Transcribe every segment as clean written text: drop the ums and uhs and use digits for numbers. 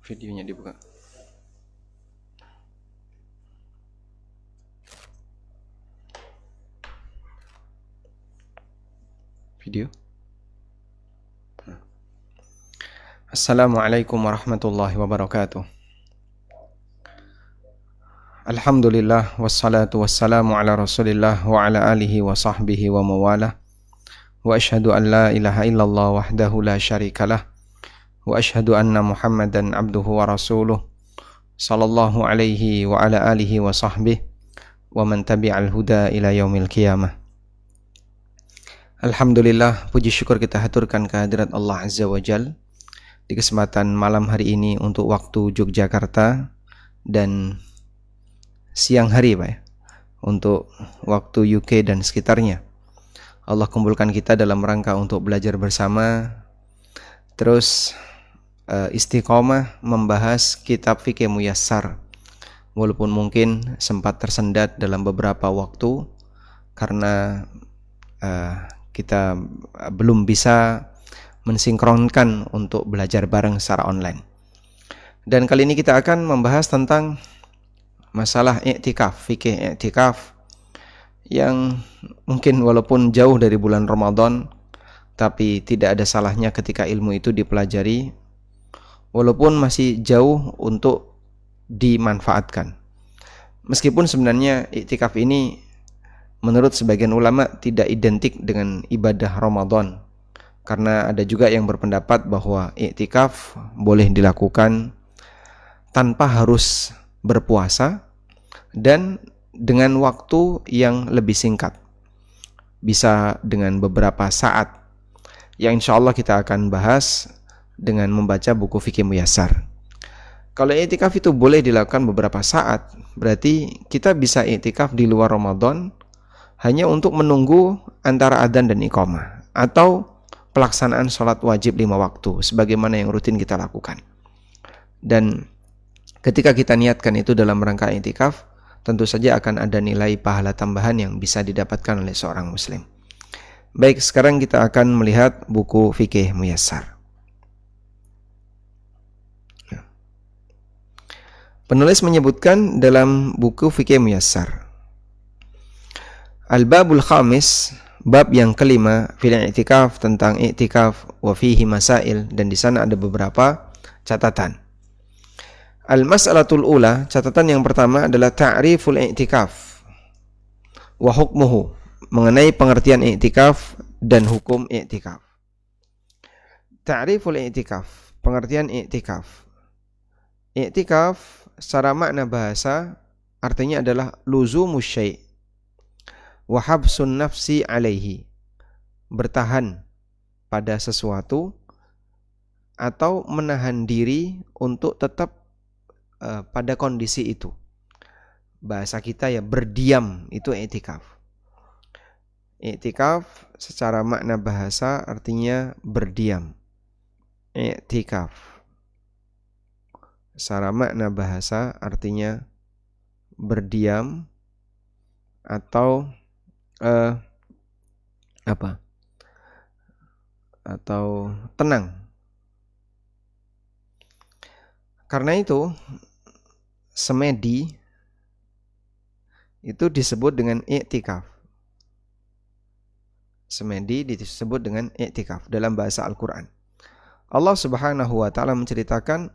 Videonya dibuka. Video. Assalamualaikum warahmatullahi wabarakatuh. Alhamdulillah wassalatu wassalamu ala Rasulillah wa ala alihi wa sahbihi wa mawalah. Wa asyhadu an la ilaha illallah wahdahu la syarikalah. Wa asyhadu anna Muhammadan abduhu wa rasuluh. Sallallahu alaihi wa ala alihi wa sahbihi wa man tabi'al huda ila yaumil qiyamah. Alhamdulillah, puji syukur kita haturkan kehadirat Allah Azza wa Jal di kesempatan malam hari ini untuk waktu Yogyakarta dan siang hari Pak ya, untuk waktu UK dan sekitarnya. Allah kumpulkan kita dalam rangka untuk belajar bersama, terus istiqomah membahas kitab Fiqih Muyassar, walaupun mungkin sempat tersendat dalam beberapa waktu karena kita belum bisa mensinkronkan untuk belajar bareng secara online. Dan kali ini kita akan membahas tentang masalah i'tikaf, fikih i'tikaf yang mungkin walaupun jauh dari bulan Ramadan, tapi tidak ada salahnya ketika ilmu itu dipelajari walaupun masih jauh untuk dimanfaatkan. Meskipun sebenarnya i'tikaf ini menurut sebagian ulama tidak identik dengan ibadah Ramadan, karena ada juga yang berpendapat bahwa i'tikaf boleh dilakukan tanpa harus berpuasa dan dengan waktu yang lebih singkat, bisa dengan beberapa saat, yang insya Allah kita akan bahas dengan membaca buku Fiqih Muyassar. Kalau i'tikaf itu boleh dilakukan beberapa saat, berarti kita bisa i'tikaf di luar Ramadan hanya untuk menunggu antara adzan dan iqamah atau pelaksanaan sholat wajib 5 waktu sebagaimana yang rutin kita lakukan. Dan ketika kita niatkan itu dalam rangka i'tikaf, tentu saja akan ada nilai pahala tambahan yang bisa didapatkan oleh seorang muslim. Baik, sekarang kita akan melihat buku Fiqih Muyassar. Penulis menyebutkan dalam buku Fiqih Muyassar, Al-Babul Khamis, bab yang kelima, fil i'tikaf, tentang i'tikaf, wa fihi masail, dan di sana ada beberapa catatan. Al-mas'alatul ula, catatan yang pertama adalah ta'riful i'tikaf wa hukmuhu, mengenai pengertian i'tikaf dan hukum i'tikaf. Ta'riful i'tikaf, pengertian i'tikaf. I'tikaf secara makna bahasa artinya adalah luzumus syai' wa habsun nafsi alaihi, bertahan pada sesuatu atau menahan diri untuk tetap pada kondisi itu. Bahasa kita ya berdiam, itu i'tikaf. I'tikaf secara makna bahasa artinya berdiam. I'tikaf secara makna bahasa artinya berdiam atau atau tenang. Karena itu semedi itu disebut dengan i'tikaf. Semedi disebut dengan i'tikaf dalam bahasa Al-Quran. Allah Subhanahu wa ta'ala menceritakan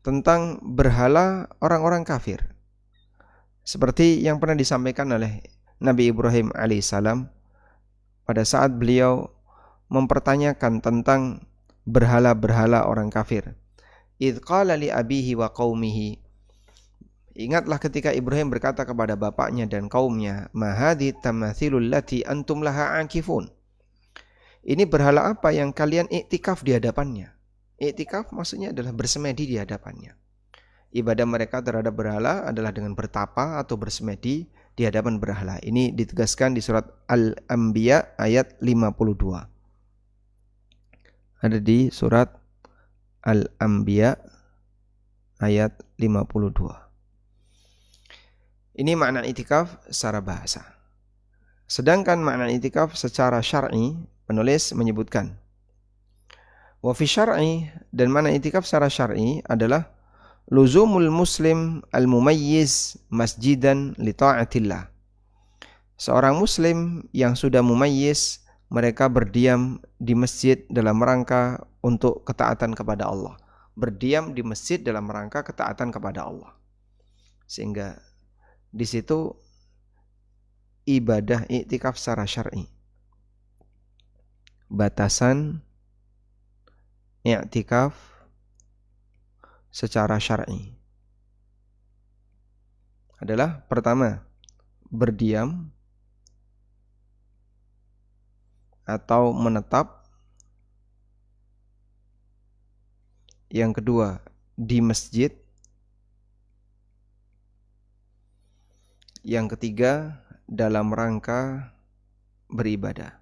tentang berhala orang-orang kafir, seperti yang pernah disampaikan oleh Nabi Ibrahim alaihissalam pada saat beliau mempertanyakan tentang berhala-berhala orang kafir. Idh qala li abihi wa qaumihi, ingatlah ketika Ibrahim berkata kepada bapaknya dan kaumnya, ma hadhi tamathilul lati antum laha akifun, ini berhala apa yang kalian i'tikaf di hadapannya. I'tikaf maksudnya adalah bersemedi di hadapannya. Ibadah mereka terhadap berhala adalah dengan bertapa atau bersemedi di hadapan berhala. Ini ditegaskan di surat Al-Anbiya ayat 52. Ada di surat Al-Anbiya ayat 52. Ini makna i'tikaf secara bahasa. Sedangkan makna i'tikaf secara syar'i, penulis menyebutkan Wa fi syar'i, dan mana i'tikaf secara syar'i adalah luzumul muslim al-mumayyiz masjidan li ta'atillah. Seorang muslim yang sudah mumayyiz, mereka berdiam di masjid dalam rangka untuk ketaatan kepada Allah. Berdiam di masjid dalam rangka ketaatan kepada Allah. Sehingga di situ ibadah i'tikaf secara syar'i. Batasan i'tikaf secara syar'i adalah pertama, berdiam atau menetap. Yang kedua, di masjid. Yang ketiga, dalam rangka beribadah.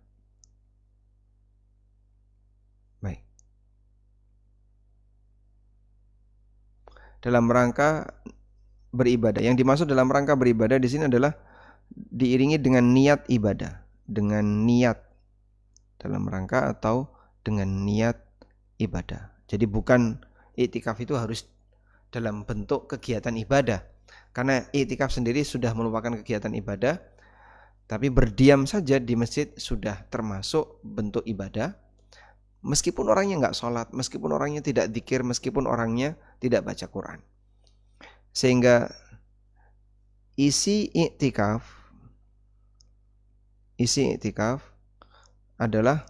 Baik. Dalam rangka beribadah. Yang dimaksud dalam rangka beribadah di sini adalah diiringi dengan niat ibadah, dengan niat dalam rangka atau dengan niat ibadah. Jadi bukan i'tikaf itu harus dalam bentuk kegiatan ibadah. Karena i'tikaf sendiri sudah merupakan kegiatan ibadah, tapi berdiam saja di masjid sudah termasuk bentuk ibadah. Meskipun orangnya nggak sholat, meskipun orangnya tidak dzikir, meskipun orangnya tidak baca Quran. Sehingga isi i'tikaf adalah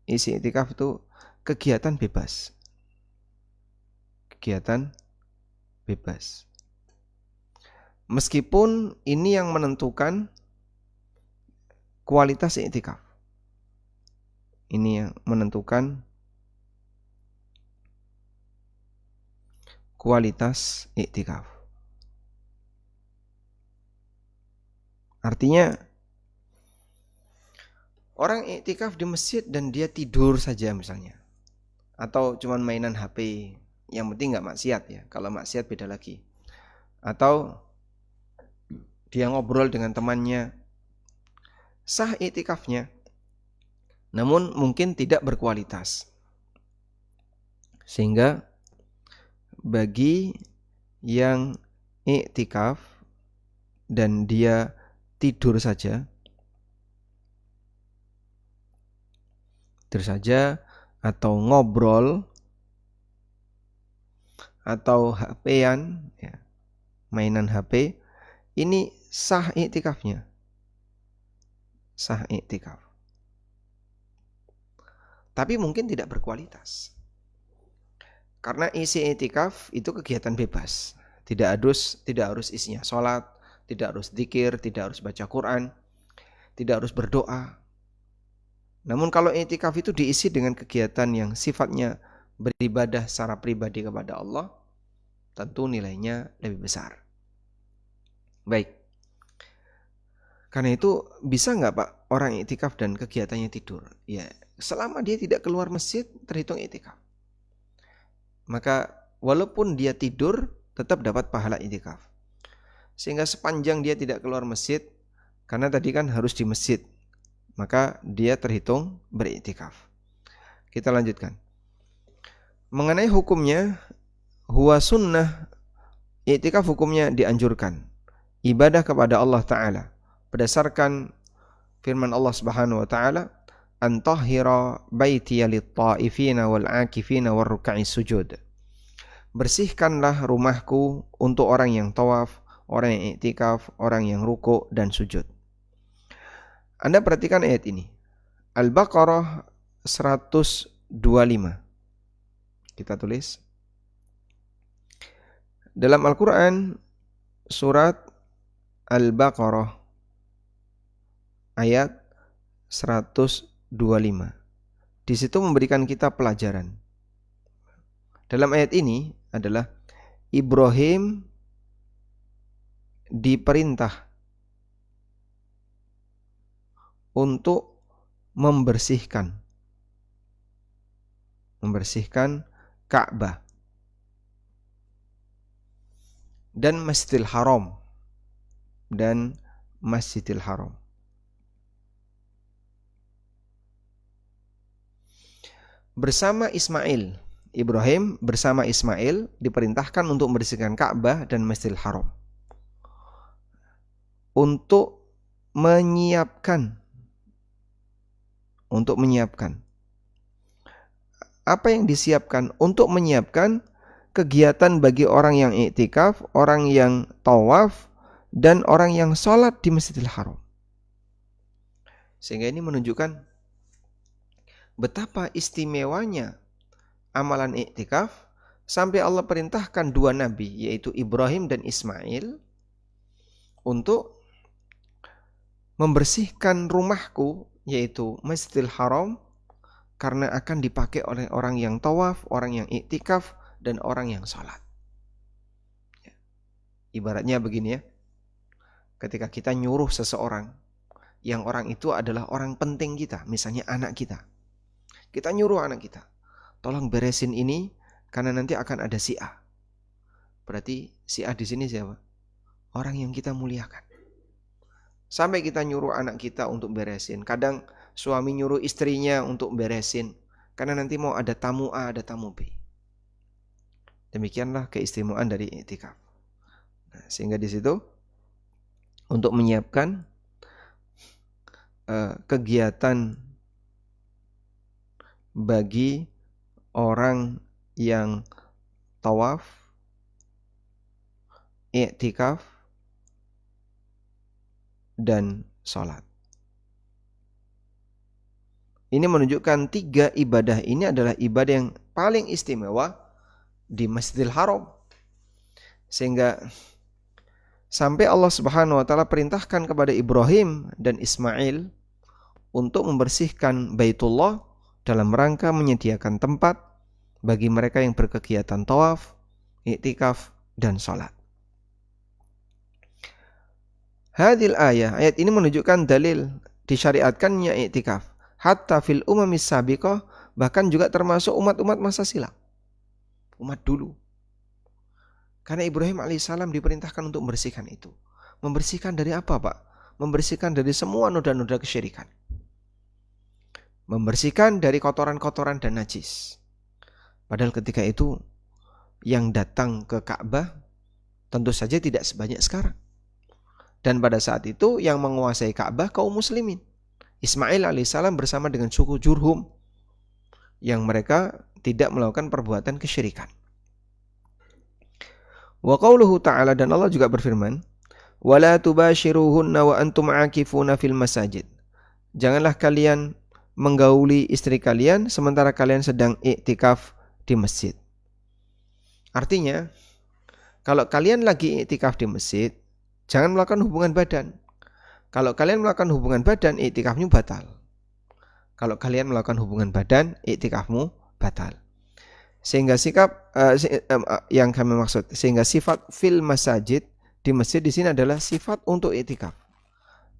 isi i'tikaf itu kegiatan bebas. Kegiatan bebas. Meskipun ini yang menentukan kualitas i'tikaf. Ini yang menentukan kualitas i'tikaf. Artinya orang i'tikaf di masjid dan dia tidur saja misalnya, atau cuman mainan HP, yang penting nggak maksiat ya. Kalau maksiat beda lagi. Atau dia ngobrol dengan temannya, sah i'tikafnya, namun mungkin tidak berkualitas. Sehingga bagi yang i'tikaf dan dia tidur saja atau ngobrol atau HP-an ya, mainan HP, ini sah i'tikafnya. Sah i'tikaf. Tapi mungkin tidak berkualitas. Karena isi i'tikaf itu kegiatan bebas. Tidak harus isinya sholat, tidak harus dzikir, tidak harus baca Quran, tidak harus berdoa. Namun kalau i'tikaf itu diisi dengan kegiatan yang sifatnya beribadah secara pribadi kepada Allah, tentu nilainya lebih besar. Baik. Karena itu bisa nggak Pak orang i'tikaf dan kegiatannya tidur? Ya, selama dia tidak keluar masjid terhitung i'tikaf. Maka walaupun dia tidur tetap dapat pahala i'tikaf. Sehingga sepanjang dia tidak keluar masjid, karena tadi kan harus di masjid, maka dia terhitung beriktikaf. Kita lanjutkan. Mengenai hukumnya, huwa sunnah, iktikaf hukumnya dianjurkan. Ibadah kepada Allah Ta'ala. Berdasarkan firman Allah Subhanahu Wa Ta'ala, antahhira baitiya lit-ta'ifina wal-akifina war-ruk'i sujud. Bersihkanlah rumahku untuk orang yang tawaf, orang yang i'tikaf, orang yang ruku' dan sujud. Anda perhatikan ayat ini. Al-Baqarah 125. Kita tulis. Dalam Al-Quran, surat Al-Baqarah ayat 125. Di situ memberikan kita pelajaran. Dalam ayat ini adalah Ibrahim diperintah untuk membersihkan Ka'bah dan Masjidil Haram bersama Ismail. Ibrahim bersama Ismail diperintahkan untuk membersihkan Ka'bah dan Masjidil Haram. Untuk menyiapkan. Apa yang disiapkan? Untuk menyiapkan kegiatan bagi orang yang iktikaf, orang yang tawaf, dan orang yang sholat di Masjidil Haram. Sehingga ini menunjukkan betapa istimewanya amalan iktikaf sampai Allah perintahkan dua nabi, yaitu Ibrahim dan Ismail, untuk membersihkan rumahku, yaitu Masjidil Haram, karena akan dipakai oleh orang yang tawaf, orang yang iktikaf, dan orang yang sholat. Ibaratnya begini ya, ketika kita nyuruh seseorang, yang orang itu adalah orang penting kita, misalnya anak kita. Kita nyuruh anak kita, tolong beresin ini karena nanti akan ada si A. Berarti si A di sini siapa? Orang yang kita muliakan. Sampai kita nyuruh anak kita untuk beresin. Kadang suami nyuruh istrinya untuk beresin karena nanti mau ada tamu A, ada tamu B. Demikianlah keistimewaan dari iktikaf. Nah, sehingga di situ untuk menyiapkan kegiatan bagi orang yang tawaf, i'tikaf, dan sholat. Ini menunjukkan 3 ibadah ini adalah ibadah yang paling istimewa di Masjidil Haram. Sehingga sampai Allah Subhanahu wa taala perintahkan kepada Ibrahim dan Ismail untuk membersihkan Baitullah dalam rangka menyediakan tempat bagi mereka yang berkegiatan tawaf, i'tikaf, dan sholat. Hadil ayat ini menunjukkan dalil disyariatkannya i'tikaf. Hatta fil umamis sabiqah, bahkan juga termasuk umat-umat masa silam. Umat dulu. Karena Ibrahim alaihissalam diperintahkan untuk membersihkan itu. Membersihkan dari apa, Pak? Membersihkan dari semua noda-noda kesyirikan. Membersihkan dari kotoran-kotoran dan najis. Padahal ketika itu yang datang ke Ka'bah tentu saja tidak sebanyak sekarang. Dan pada saat itu yang menguasai Ka'bah kaum muslimin. Ismail alaihissalam bersama dengan suku Jurhum yang mereka tidak melakukan perbuatan kesyirikan. Wa qauluhu ta'ala, dan Allah juga berfirman, wala tubashiruhunna wa antum aakifuna fil masajid. Janganlah kalian menggauli istri kalian sementara kalian sedang iktikaf di masjid. Artinya, kalau kalian lagi iktikaf di masjid, jangan melakukan hubungan badan. Kalau kalian melakukan hubungan badan, iktikafmu batal. Kalau kalian melakukan hubungan badan, iktikafmu batal. Sehingga yang kami maksud, sehingga sifat fil masajid di masjid di sini adalah sifat untuk iktikaf.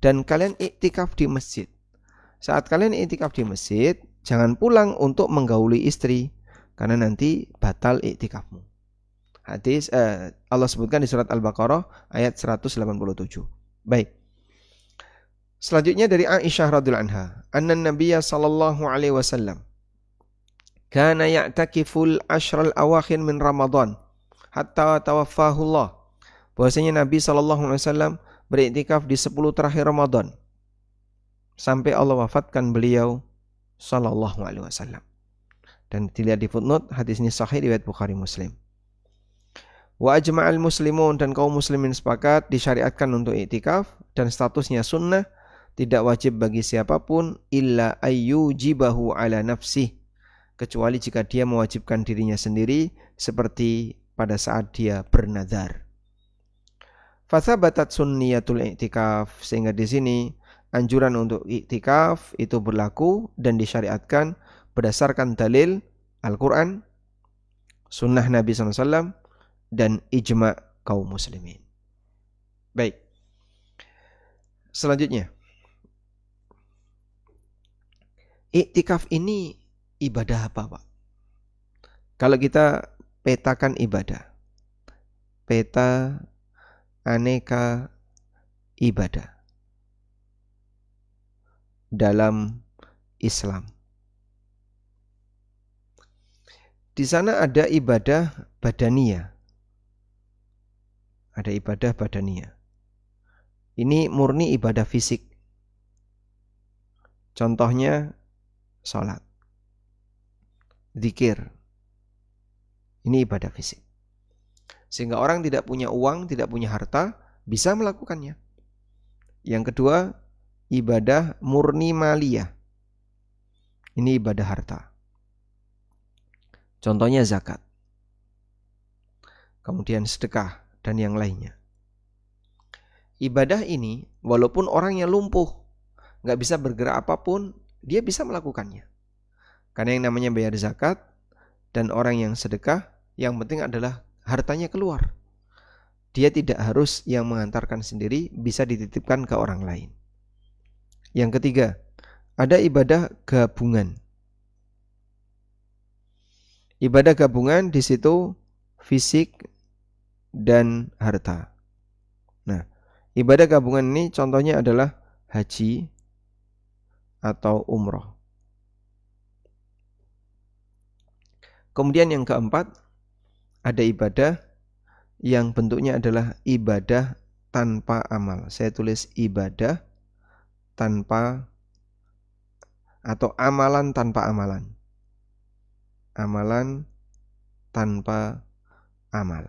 Dan kalian iktikaf di masjid. Saat kalian iktikaf di masjid, jangan pulang untuk menggauli istri karena nanti batal iktikafmu. Hadis Allah sebutkan di surat Al-Baqarah ayat 187. Baik. Selanjutnya dari Aisyah radhiyallahu anha, anna Nabiyya sallallahu alaihi wasallam kana ya'takiful ashral awakhir min Ramadan hatta tawaffahu Allah. Bahwasanya Nabi sallallahu alaihi wasallam beriktikaf di 10 terakhir Ramadan sampai Allah wafatkan beliau sallallahu alaihi wasallam. Dan dilihat di footnote, hadis ini sahih riwayat Bukhari Muslim. Wa ajma'al muslimun, dan kaum muslimin sepakat disyariatkan untuk iktikaf dan statusnya sunnah, tidak wajib bagi siapapun illa ayyujibahu ala nafsih, kecuali jika dia mewajibkan dirinya sendiri seperti pada saat dia bernazar. Fathabatat sunniyatul i'tikaf, sehingga di sini anjuran untuk iktikaf itu berlaku dan disyariatkan berdasarkan dalil Al-Quran, sunnah Nabi SAW, dan ijma' kaum muslimin. Baik. Selanjutnya, iktikaf ini ibadah apa, Pak? Kalau kita petakan ibadah, peta aneka ibadah dalam Islam. Di sana ada ibadah badaniyah. Ada ibadah badaniyah. Ini murni ibadah fisik. Contohnya sholat, zikir. Ini ibadah fisik. Sehingga orang tidak punya uang, tidak punya harta, bisa melakukannya. Yang kedua, ibadah murni maliyah. Ini ibadah harta. Contohnya zakat. Kemudian sedekah dan yang lainnya. Ibadah ini, walaupun orangnya lumpuh, nggak bisa bergerak apapun, dia bisa melakukannya. Karena yang namanya bayar zakat dan orang yang sedekah, yang penting adalah hartanya keluar. Dia tidak harus yang mengantarkan sendiri, bisa dititipkan ke orang lain. Yang ketiga, ada ibadah gabungan. Ibadah gabungan di situ fisik dan harta. Nah, ibadah gabungan ini contohnya adalah haji atau umroh. Kemudian yang keempat, ada ibadah yang bentuknya adalah ibadah tanpa amal. Saya tulis ibadah tanpa atau amalan tanpa amalan. Amalan tanpa amal.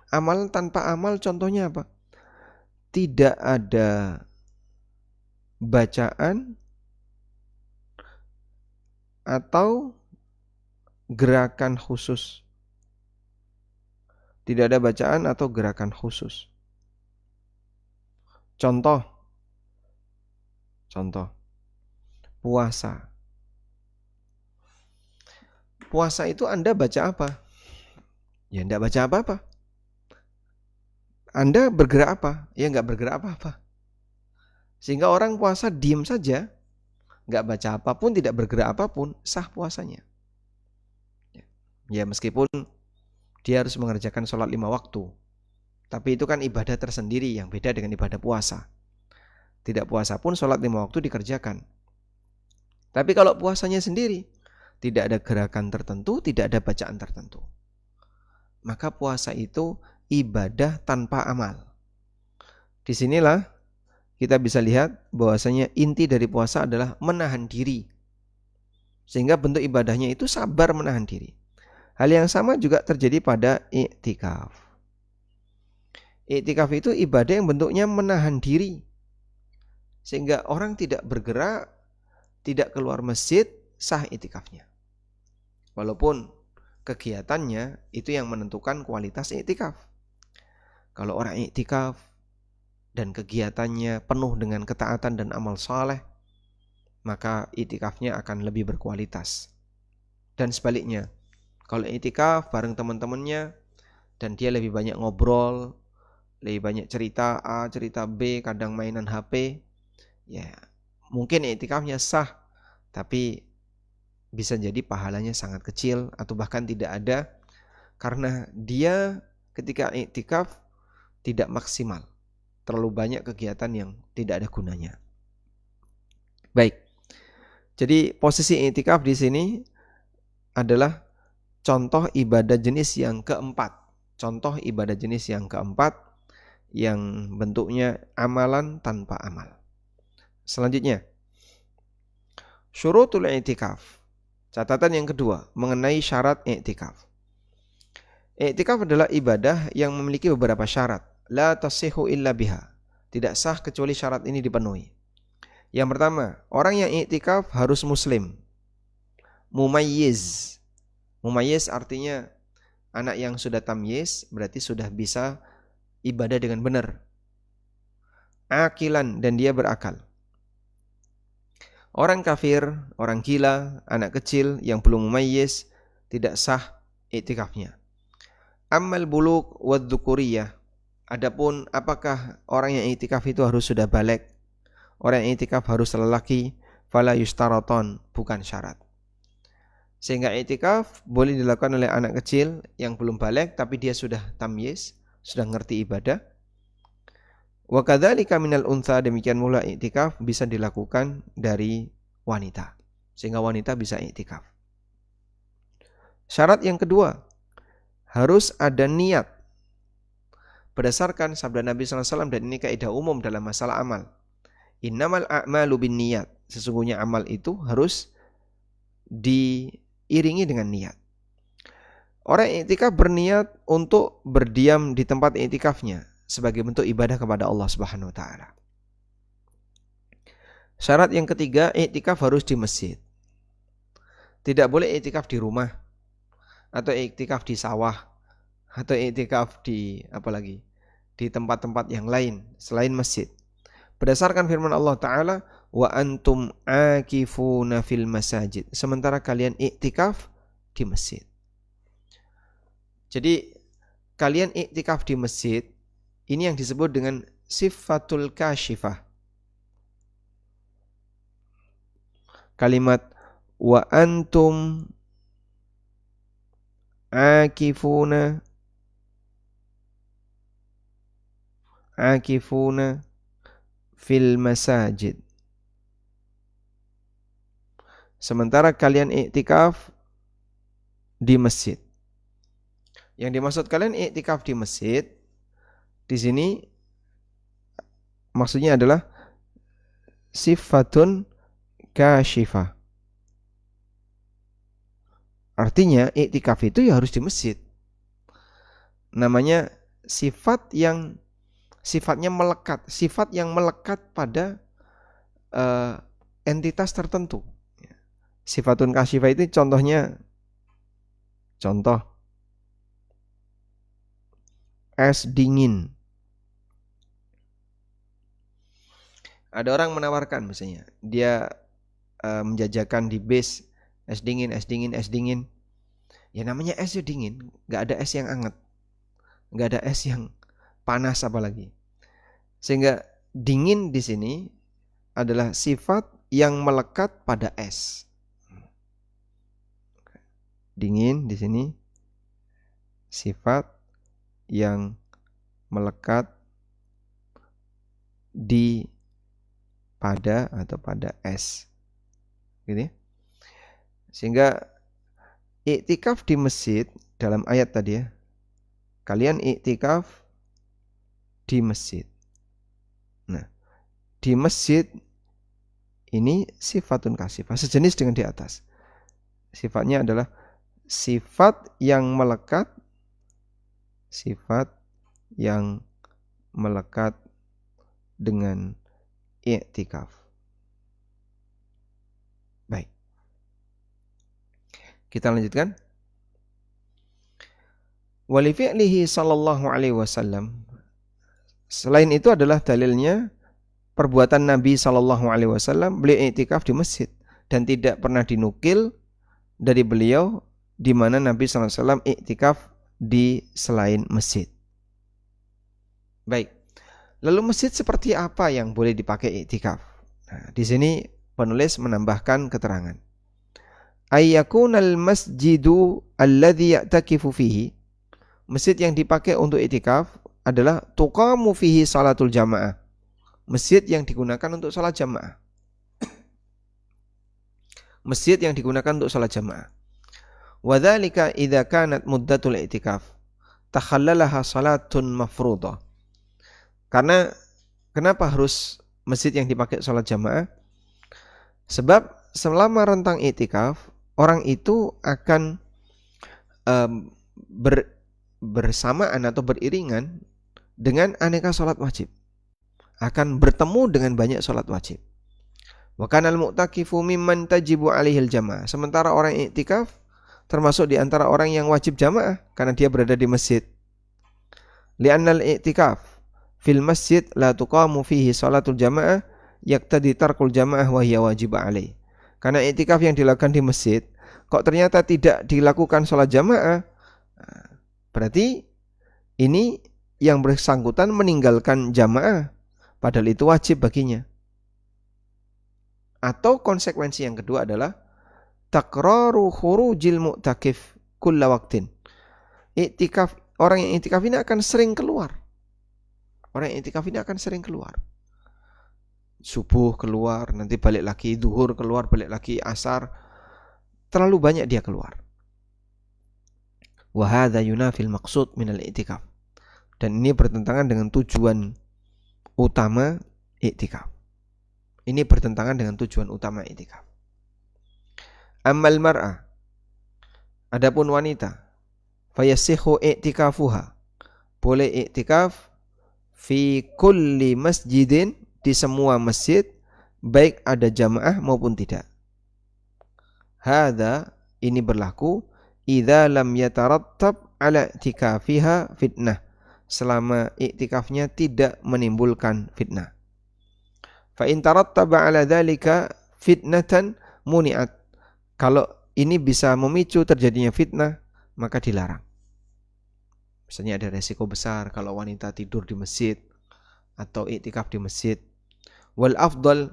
Amalan tanpa amal contohnya apa? Tidak ada bacaan atau gerakan khusus. Tidak ada bacaan atau gerakan khusus. Contoh puasa. Puasa itu Anda baca apa? Ya enggak baca apa-apa. Anda bergerak apa? Ya enggak bergerak apa-apa. Sehingga orang puasa diam saja, enggak baca apapun, tidak bergerak apapun, sah puasanya. Ya meskipun dia harus mengerjakan sholat 5 waktu. Tapi itu kan ibadah tersendiri yang beda dengan ibadah puasa. Tidak puasa pun sholat 5 waktu dikerjakan. Tapi kalau puasanya sendiri, tidak ada gerakan tertentu, tidak ada bacaan tertentu. Maka puasa itu ibadah tanpa amal. Disinilah kita bisa lihat bahwasanya inti dari puasa adalah menahan diri. Sehingga bentuk ibadahnya itu sabar menahan diri. Hal yang sama juga terjadi pada i'tikaf. I'tikaf itu ibadah yang bentuknya menahan diri. Sehingga orang tidak bergerak, tidak keluar masjid, sah i'tikafnya. Walaupun kegiatannya itu yang menentukan kualitas i'tikaf. Kalau orang i'tikaf dan kegiatannya penuh dengan ketaatan dan amal saleh, maka i'tikafnya akan lebih berkualitas. Dan sebaliknya, kalau i'tikaf bareng teman-temannya dan dia lebih banyak ngobrol, lebih banyak cerita A, cerita B, kadang mainan HP, ya mungkin i'tikafnya sah, tapi bisa jadi pahalanya sangat kecil atau bahkan tidak ada karena dia ketika i'tikaf tidak maksimal. Terlalu banyak kegiatan yang tidak ada gunanya. Baik. Jadi posisi i'tikaf di sini adalah contoh ibadah jenis yang keempat. Contoh ibadah jenis yang keempat yang bentuknya amalan tanpa amal. Selanjutnya, syurutul i'tikaf. Catatan yang kedua mengenai syarat i'tikaf. I'tikaf adalah ibadah yang memiliki beberapa syarat. La tasihhu illa biha. Tidak sah kecuali syarat ini dipenuhi. Yang pertama, orang yang i'tikaf harus muslim. Mumayyiz. Mumayyiz artinya anak yang sudah tamyiz, berarti sudah bisa ibadah dengan benar. Akilan, dan dia berakal. Orang kafir, orang gila, anak kecil yang belum mumayyiz tidak sah i'tikafnya. Ammal bulugh wadzukuriyah. Adapun apakah orang yang i'tikaf itu harus sudah baligh? Orang yang i'tikaf harus lelaki, fala yushtaraton, bukan syarat. Sehingga i'tikaf boleh dilakukan oleh anak kecil yang belum baligh tapi dia sudah tamyiz, sudah ngerti ibadah. Wa kadzalika minal untha, demikian pula i'tikaf bisa dilakukan dari wanita. Sehingga wanita bisa i'tikaf. Syarat yang kedua, harus ada niat. Berdasarkan sabda Nabi SAW, dan ini kaidah umum dalam masalah amal. Innamal a'malu binniyat. Sesungguhnya amal itu harus diiringi dengan niat. Orang iktikaf berniat untuk berdiam di tempat iktikafnya sebagai bentuk ibadah kepada Allah Subhanahu wa taala. Syarat yang ketiga, iktikaf harus di masjid. Tidak boleh iktikaf di rumah, atau iktikaf di sawah, atau iktikaf di di tempat-tempat yang lain selain masjid. Berdasarkan firman Allah Ta'ala, wa antum akifuna fil masajid. Sementara kalian iktikaf di masjid. Jadi kalian iktikaf di masjid, ini yang disebut dengan sifatul kasyifah. Kalimat wa antum akifuna fil masajid. Sementara kalian iktikaf di masjid. Yang dimaksud kalian iktikaf di masjid di sini maksudnya adalah sifatun kasyifah. Artinya iktikaf itu ya harus di masjid. Namanya sifatnya melekat, sifat yang melekat pada entitas tertentu. Sifatun kasyifah itu contoh es dingin. Ada orang menawarkan misalnya, dia menjajakan di bis es dingin. Ya namanya es ya dingin, nggak ada es yang hangat, nggak ada es yang panas apalagi. Sehingga dingin di sini adalah sifat yang melekat pada es. Dingin di sini sifat yang melekat pada es. Gitu ya. Sehingga iktikaf di masjid dalam ayat tadi ya. Kalian iktikaf di masjid. Nah, di masjid ini sifatun kasifah, sejenis dengan di atas. Sifatnya adalah sifat yang melekat dengan iktikaf. Baik. Kita lanjutkan. Wali fi'lihi sallallahu alaihi wasallam. Selain itu adalah dalilnya perbuatan Nabi sallallahu alaihi wasallam, beliau iktikaf di masjid dan tidak pernah dinukil dari beliau di mana Nabi sallallahu alaihi wasallam iktikaf di selain masjid. Baik. Lalu masjid seperti apa yang boleh dipakai iktikaf? Nah, di sini penulis menambahkan keterangan. Ayyakunal masjidu alladhi ya'takifu fihi. Masjid yang dipakai untuk iktikaf adalah tuqamu fihi salatul jamaah. Masjid yang digunakan untuk salat jamaah. Masjid yang digunakan untuk salat jamaah. Wa dzalika idza kanat muddatul i'tikaf takhallalaha salatun mafruḍah. Karena kenapa harus masjid yang dipakai salat jamaah? Sebab selama rentang i'tikaf orang itu akan bersamaan atau beriringan dengan aneka salat wajib. Akan bertemu dengan banyak salat wajib. Wa kanal mu'takifu mimman tajibu alaihil jamaah. Sementara orang iktikaf termasuk di antara orang yang wajib jamaah karena dia berada di masjid. Li'annal i'tikaf fil masjid la tuqamu fihi salatul jamaah yaqtadi tarkul jamaah wa hiya wajib alaih. Karena i'tikaf yang dilakukan di masjid kok ternyata tidak dilakukan salat jamaah, berarti ini yang bersangkutan meninggalkan jamaah padahal itu wajib baginya. Atau konsekuensi yang kedua adalah takraru khurujil mu'takif kulla waqtin. Iktikaf, orang yang iktikaf ini akan sering keluar. Subuh keluar, nanti balik lagi, zuhur keluar, balik lagi, asar. Terlalu banyak dia keluar. Wa hadza yunafil maqsud min al-i'tikaf. Dan ini bertentangan dengan tujuan utama i'tikaf. Ini bertentangan dengan tujuan utama i'tikaf. Ammal mar'ah, adapun wanita, fayasihu i'tikafuha, boleh i'tikaf fi kulli masjidin, di semua masjid, baik ada jamaah maupun tidak. Hadza, ini berlaku idza lam yatarattab ala i'tikafiha fitnah, selama i'tikafnya tidak menimbulkan fitnah. Fa in tarattaba ala dzalika fitnatan muni'at, kalau ini bisa memicu terjadinya fitnah maka dilarang. Misalnya ada resiko besar kalau wanita tidur di masjid atau i'tikaf di masjid. Wal afdal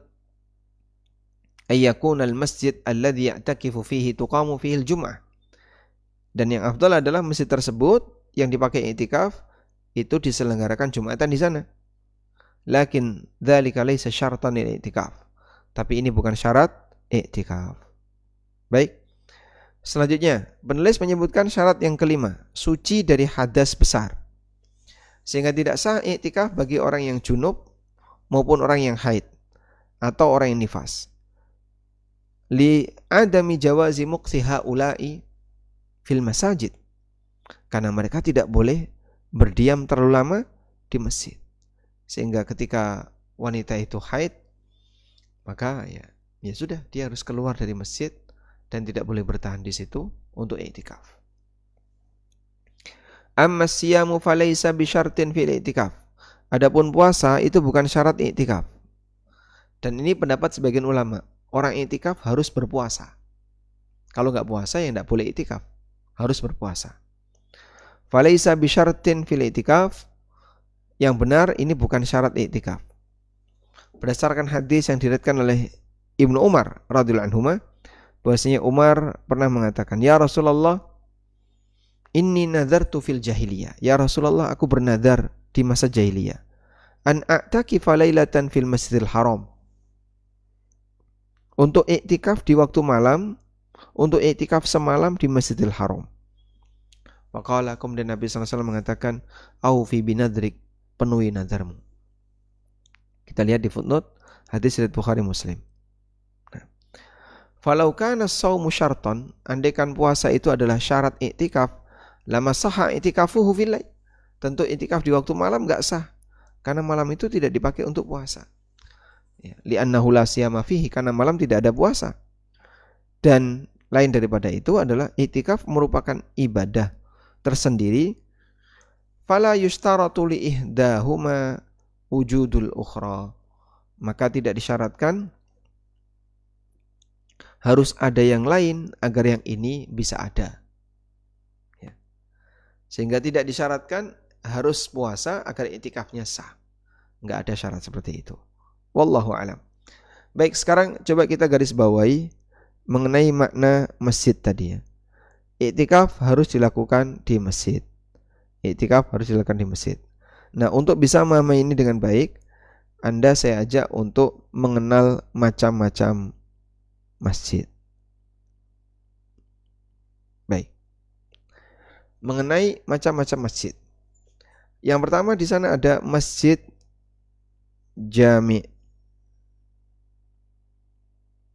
ay yakuna al masjid alladhi ya'takifu fihi tuqamu fihi al jum'ah. Dan yang afdal adalah masjid tersebut yang dipakai i'tikaf itu diselenggarakan Jumatan di sana. Lakin dzalika laisa syartan lil i'tikaf. Tapi ini bukan syarat i'tikaf. Baik. Selanjutnya, penulis menyebutkan syarat yang kelima, suci dari hadas besar. Sehingga tidak sah i'tikaf bagi orang yang junub maupun orang yang haid atau orang yang nifas. Li adami jawazi muqsi haula'i fil masajid. Karena mereka tidak boleh berdiam terlalu lama di masjid. Sehingga ketika wanita itu haid, maka ya sudah, dia harus keluar dari masjid dan tidak boleh bertahan di situ untuk i'tikaf. Amma siyamu falaysa bi syartin fil i'tikaf. Adapun puasa itu bukan syarat i'tikaf. Dan ini pendapat sebagian ulama. Orang i'tikaf harus berpuasa. Kalau enggak puasa ya enggak boleh i'tikaf. Harus berpuasa. Falaysa bi syartin fil i'tikaf. Yang benar ini bukan syarat i'tikaf. Berdasarkan hadis yang diriwayatkan oleh Ibnu Umar radhiyallahu anhu, bahwasanya Umar pernah mengatakan, "Ya Rasulullah, inni nadartu fil jahiliyah." Ya Rasulullah, aku bernadar di masa jahiliyah. An a'takifa lailatan fil Masjidil Haram. Untuk i'tikaf di waktu malam, untuk i'tikaf semalam di Masjidil Haram. Faqala, kemudian Nabi SAW mengatakan, "Aufi binadrik," penuhi nadarmu. Kita lihat di footnote hadis riwayat Bukhari Muslim. Falau kana as-shaumu syartan, andaikan puasa itu adalah syarat i'tikaf, lama sahha i'tikafuhu fil lail. Tentu i'tikaf di waktu malam enggak sah, karena malam itu tidak dipakai untuk puasa. Li'annahu la siyama fihi, karena malam tidak ada puasa. Dan lain daripada itu adalah i'tikaf merupakan ibadah tersendiri. Fala yustaratu li ihdahuma wujudul ukhra, maka tidak disyaratkan harus ada yang lain agar yang ini bisa ada. Sehingga tidak disyaratkan harus puasa agar i'tikafnya sah. Enggak ada syarat seperti itu. Wallahu alam. Baik, sekarang coba kita garis bawahi mengenai makna masjid tadi ya. I'tikaf harus dilakukan di masjid. I'tikaf harus dilakukan di masjid. Nah, untuk bisa memahami ini dengan baik, Anda saya ajak untuk mengenal macam-macam masjid. Baik. Mengenai macam-macam masjid. Yang pertama di sana ada masjid jami'.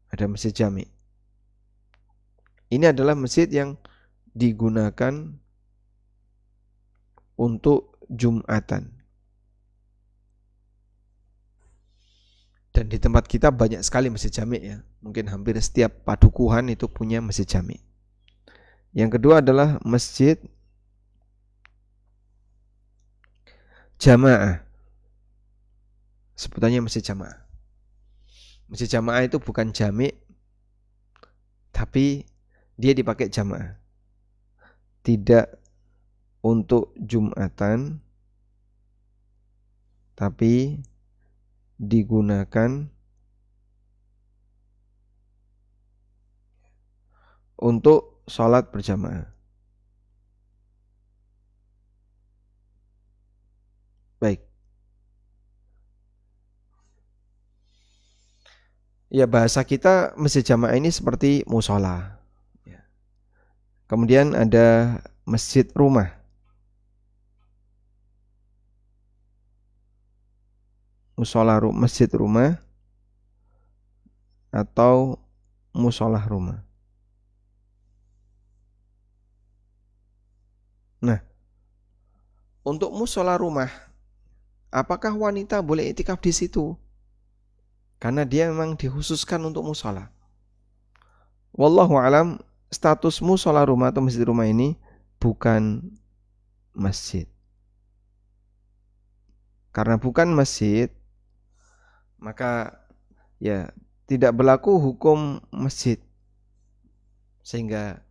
Ada masjid jami'. Ini adalah masjid yang digunakan untuk Jumatan. Dan di tempat kita banyak sekali masjid jami' ya. Mungkin hampir setiap padukuhan itu punya masjid jami'. Yang kedua adalah masjid jamaah. Sebutannya masjid jamaah. Masjid jamaah itu bukan jami', tapi dia dipakai jamaah. Tidak untuk Jumatan, tapi digunakan untuk sholat berjamaah. Baik. Ya, bahasa kita masjid jamaah ini seperti musola. Kemudian ada masjid rumah. Masjid rumah atau musolah rumah. Nah, untuk musolah rumah, apakah wanita boleh iktikaf di situ? Karena dia memang dikhususkan untuk musolah. Wallahu alam, status musolah rumah atau masjid rumah ini bukan masjid. Karena bukan masjid, maka ya tidak berlaku hukum masjid. Sehingga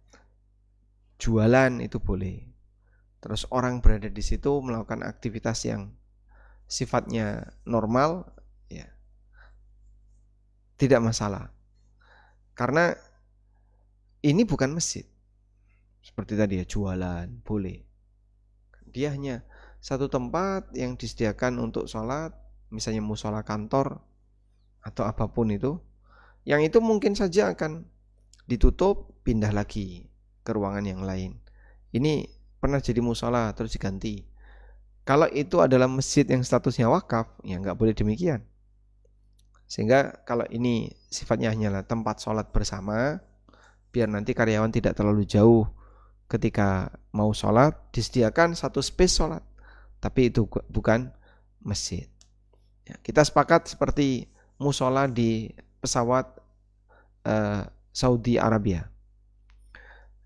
jualan itu boleh. Terus orang berada di situ melakukan aktivitas yang sifatnya normal, ya tidak masalah. Karena ini bukan masjid. Seperti tadi ya, jualan boleh. Dia hanya satu tempat yang disediakan untuk sholat, misalnya musola kantor atau apapun itu, yang itu mungkin saja akan ditutup, pindah lagi ke ruangan yang lain. Ini pernah jadi musola terus diganti. Kalau itu adalah masjid yang statusnya wakaf, ya nggak boleh demikian. Sehingga kalau ini sifatnya hanyalah tempat sholat bersama, biar nanti karyawan tidak terlalu jauh ketika mau sholat, disediakan satu space sholat. Tapi itu bukan masjid. Ya, kita sepakat seperti musola di pesawat Saudi Arabia.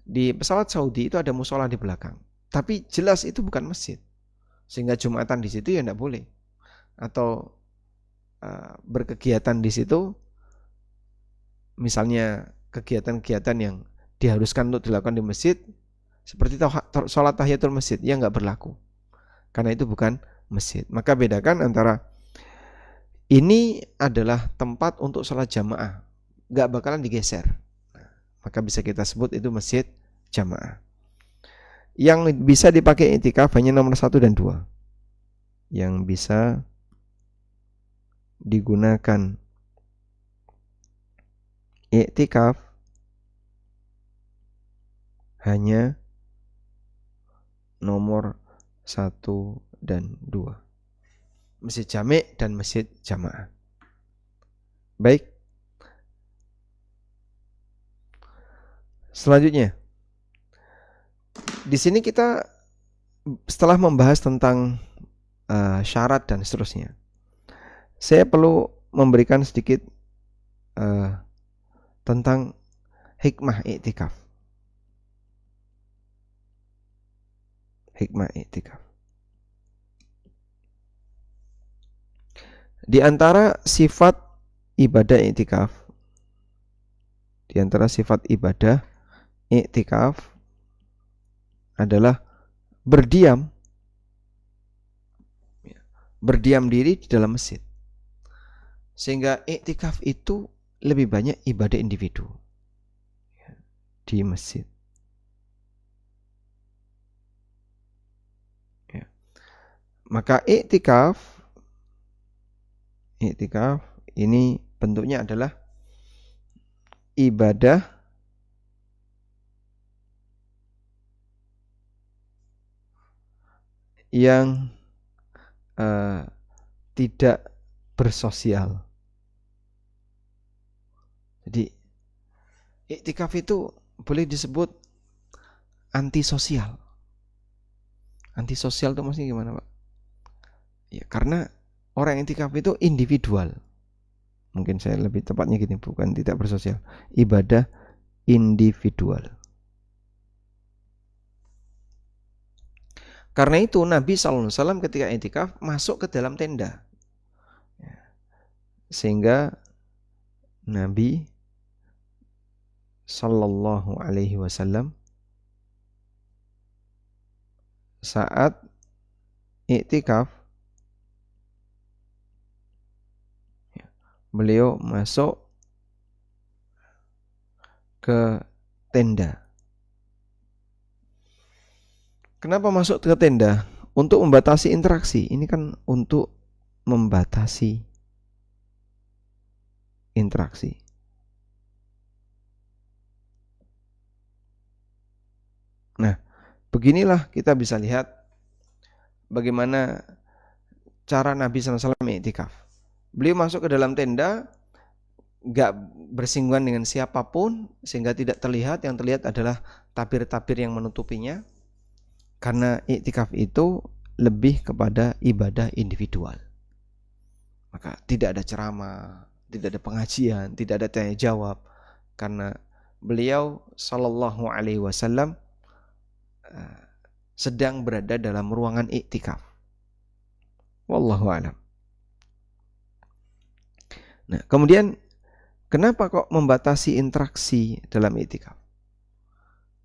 Di pesawat Saudi itu ada musola di belakang. Tapi jelas itu bukan masjid. Sehingga Jumatan di situ ya tidak boleh. Atau berkegiatan di situ, misalnya kegiatan-kegiatan yang diharuskan untuk dilakukan di masjid, seperti sholat tahiyatul masjid, ya nggak berlaku. Karena itu bukan masjid. Maka bedakan antara ini adalah tempat untuk sholat jamaah, nggak bakalan digeser. Maka bisa kita sebut itu masjid jamaah. Yang bisa dipakai iktikaf hanya nomor 1 dan 2. Yang bisa digunakan iktikaf hanya nomor 1 dan 2. Masjid jami' dan masjid jamaah. Baik. Selanjutnya, di sini kita setelah membahas tentang syarat dan seterusnya, saya perlu memberikan sedikit tentang hikmah iktikaf. Hikmah iktikaf. Di antara sifat ibadah iktikaf, adalah berdiam diri di dalam masjid. Sehingga iktikaf itu lebih banyak ibadah individu di masjid. Ya. Maka iktikaf ini bentuknya adalah ibadah yang tidak bersosial. Jadi iktikaf itu boleh disebut antisosial. Antisosial itu maksudnya gimana, Pak? Ya, karena orang iktikaf itu individual. Mungkin saya lebih tepatnya gini, bukan tidak bersosial. Ibadah individual. Karena itu Nabi SAW ketika iktikaf masuk ke dalam tenda. Sehingga Nabi Sallallahu Alaihi Wasallam saat iktikaf, beliau masuk ke tenda. Kenapa masuk ke tenda? Untuk membatasi interaksi. Ini kan untuk membatasi interaksi. Nah, Beginilah kita bisa lihat bagaimana cara Nabi SAW i'tikaf. Beliau masuk ke dalam tenda, gak bersinggungan dengan siapapun, sehingga tidak terlihat. Yang terlihat adalah tabir-tabir yang menutupinya. Karena i'tikaf itu lebih kepada ibadah individual. Maka tidak ada ceramah, tidak ada pengajian, tidak ada tanya jawab. Karena beliau sallallahu alaihi wasallam sedang berada dalam ruangan i'tikaf. Wallahu a'lam. Nah, kemudian kenapa kok membatasi interaksi dalam i'tikaf?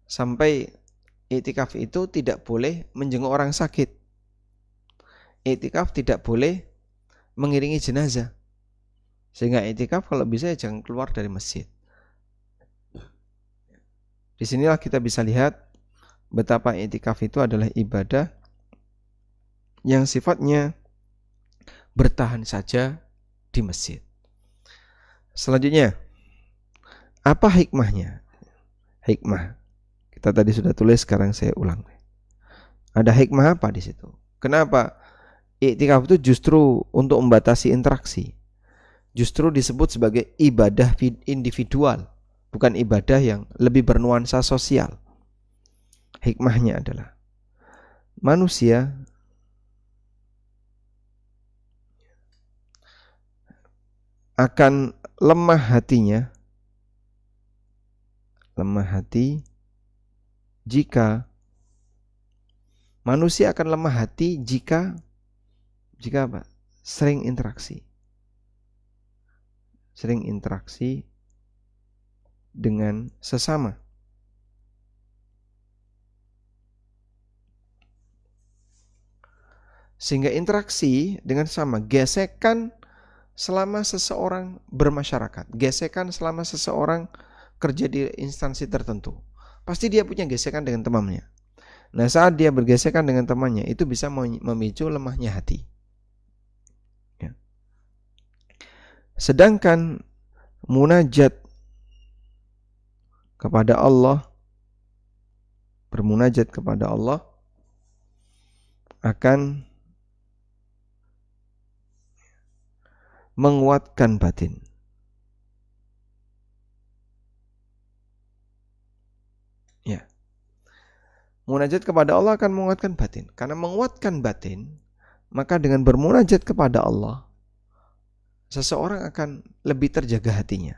Sampai i'tikaf itu tidak boleh menjenguk orang sakit. I'tikaf tidak boleh mengiringi jenazah. Sehingga i'tikaf kalau bisa jangan keluar dari masjid. Di sinilah kita bisa lihat betapa i'tikaf itu adalah ibadah yang sifatnya bertahan saja di masjid. Selanjutnya, apa hikmahnya? Hikmah. Kita tadi sudah tulis, sekarang saya ulang. Ada hikmah apa di situ? Kenapa i'tikaf itu justru untuk membatasi interaksi? Justru disebut sebagai ibadah individual, bukan ibadah yang lebih bernuansa sosial. Hikmahnya adalah manusia akan lemah hati jika manusia akan lemah hati jika apa? Sering interaksi dengan sesama. Sehingga interaksi dengan sama, gesekan selama seseorang bermasyarakat, gesekan selama seseorang kerja di instansi tertentu, pasti dia punya gesekan dengan temannya. Nah, saat dia bergesekan dengan temannya, itu bisa memicu lemahnya hati. Ya. Sedangkan munajat kepada Allah, bermunajat kepada Allah akan menguatkan batin. Ya. Munajat kepada Allah akan menguatkan batin. Karena menguatkan batin, maka dengan bermunajat kepada Allah, seseorang akan lebih terjaga hatinya.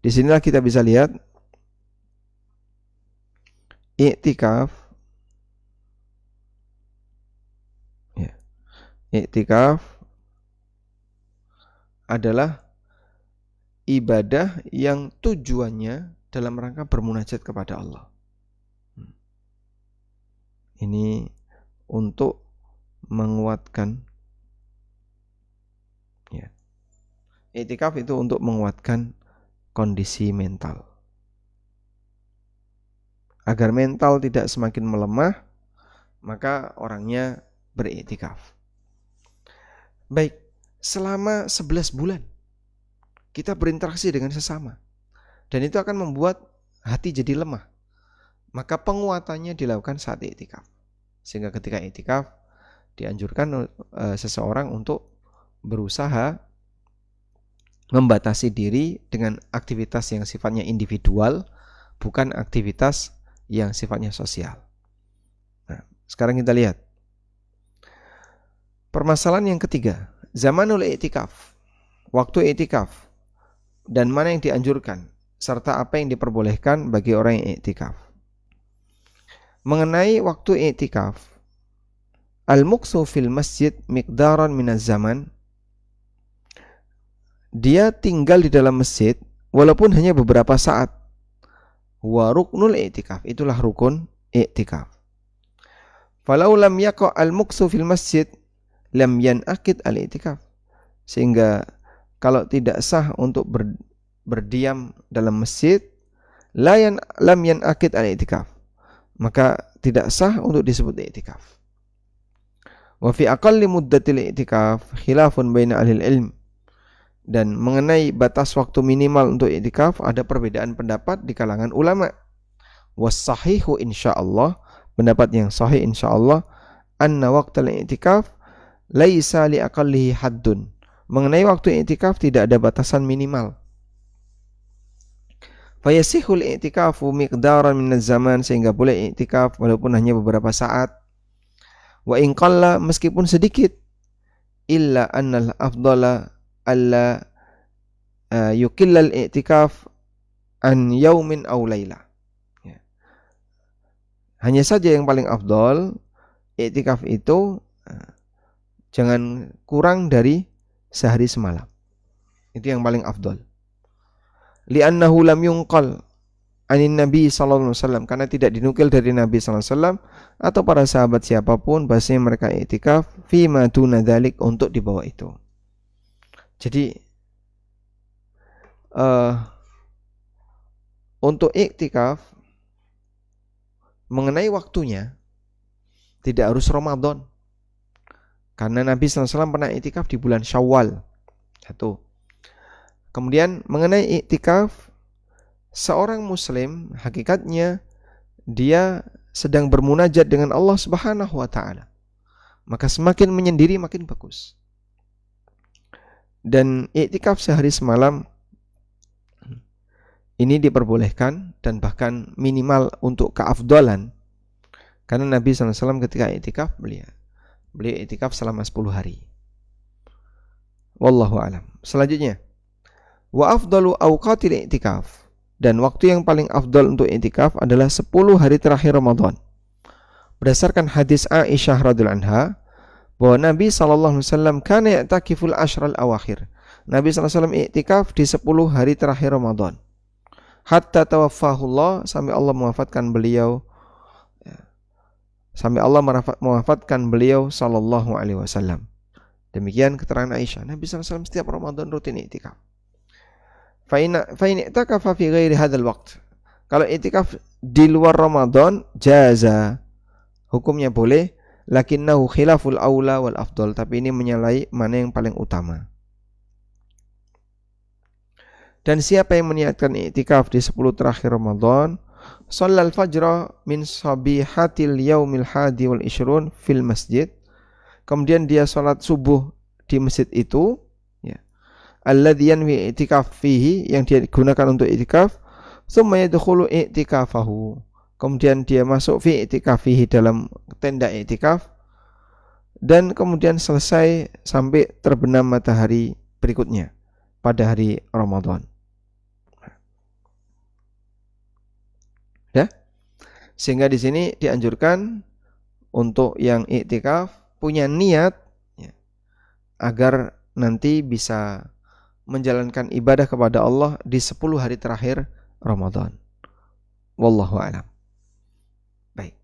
Di sinilah kita bisa lihat i'tikaf. Ya. I'tikaf adalah ibadah yang tujuannya dalam rangka bermunajat kepada Allah. Ini untuk menguatkan, ya. I'tikaf itu untuk menguatkan kondisi mental. Agar mental tidak semakin melemah, maka orangnya beriktikaf. Baik, selama 11 bulan kita berinteraksi dengan sesama, dan itu akan membuat hati jadi lemah. Maka penguatannya dilakukan saat i'tikaf. Sehingga ketika i'tikaf dianjurkan seseorang untuk berusaha membatasi diri dengan aktivitas yang sifatnya individual, bukan aktivitas yang sifatnya sosial. Nah, sekarang kita lihat permasalahan yang ketiga, zamanul i'tikaf, waktu i'tikaf, dan mana yang dianjurkan, serta apa yang diperbolehkan bagi orang yang i'tikaf. Mengenai waktu i'tikaf, al-muqsu fil masjid miqdaran minaz zaman, dia tinggal di dalam masjid walaupun hanya beberapa saat. Wa ruknul i'tikaf, itulah rukun i'tikaf. Falau lam yaqa al-muqsu fil masjid lam yanaqid al-i'tikaf. Sehingga kalau tidak sah untuk berdiam dalam masjid, lam yanaqid al-i'tikaf, maka tidak sah untuk disebut i'tikaf. Wa fi aqalli muddatil i'tikaf khilafun baina ahli ilm. Dan mengenai batas waktu minimal untuk i'tikaf ada perbedaan pendapat di kalangan ulama. Was sahihu insyaallah, pendapat yang sahih insyaallah, anna waqtal i'tikaf laisa li aqallihi haddun. Mengenai waktu i'tikaf tidak ada batasan minimal. Fayasihul i'tikafu miqdaran minaz zaman, sehingga boleh i'tikaf walaupun hanya beberapa saat. Wa in qalla, meskipun sedikit. Illa annal afdala alla yuqillal i'tikaf an yaumin aw laila. Ya. Hanya saja yang paling afdol i'tikaf itu jangan kurang dari sehari semalam. Itu yang paling afdol. Li'annahu lam yunqal anin Nabi sallallahu alaihi wasallam, karena tidak dinukil dari Nabi sallallahu alaihi wasallam atau para sahabat siapapun bahasanya mereka i'tikaf fi ma duna dzalik, untuk di bawah itu. Jadi untuk i'tikaf mengenai waktunya tidak harus Ramadan. Karena Nabi sallallahu alaihi wasallam pernah i'tikaf di bulan Syawal. Satu. Kemudian mengenai i'tikaf, seorang muslim hakikatnya dia sedang bermunajat dengan Allah Subhanahu wa taala. Maka semakin menyendiri makin bagus. Dan i'tikaf sehari semalam ini diperbolehkan dan bahkan minimal untuk keafdalan. Karena Nabi sallallahu alaihi wasallam ketika i'tikaf beliau i'tikaf selama 10 hari. Wallahu alam. Selanjutnya, wa afdalu awqatil i'tikaf, dan waktu yang paling afdal untuk i'tikaf adalah 10 hari terakhir Ramadan. Berdasarkan hadis Aisyah radhiyallahu anha bahwa Nabi sallallahu alaihi wasallam kana ya'takiful ashral awakhir. Nabi sallallahu alaihi wasallam i'tikaf di 10 hari terakhir Ramadan. Hatta tawaffahullah, sampai Allah mewafatkan beliau. Sampai Allah mewafatkan beliau sallallahu alaihi wasallam. Demikian keterangan Aisyah. Nabi sallallahu alaihi wasallam setiap Ramadan rutin i'tikaf. Fa in i'takafa fi ghairi hadzal waqt. Kalau i'tikaf di luar Ramadan jaza, hukumnya boleh, lakinnahu khilaful aula wal afdal, tapi ini menyalahi mana yang paling utama. Dan siapa yang meniatkan i'tikaf di 10 terakhir Ramadan, shallal fajra min sabihatil yaumil hadi wal ishrun fil masjid, kemudian dia salat subuh di masjid itu, ya, alladzi yanwi i'tikaf fihi, yang dia gunakan untuk i'tikaf, tsumma yadkhulu i'tikafahu, kemudian dia masuk fi i'tikafihi, dalam tenda i'tikaf, dan kemudian selesai sampai terbenam matahari berikutnya pada hari Ramadan. Ya. Sehingga di sini dianjurkan untuk yang i'tikaf punya niat, ya, agar nanti bisa menjalankan ibadah kepada Allah di 10 hari terakhir Ramadan. Wallahu a'lam. Baik.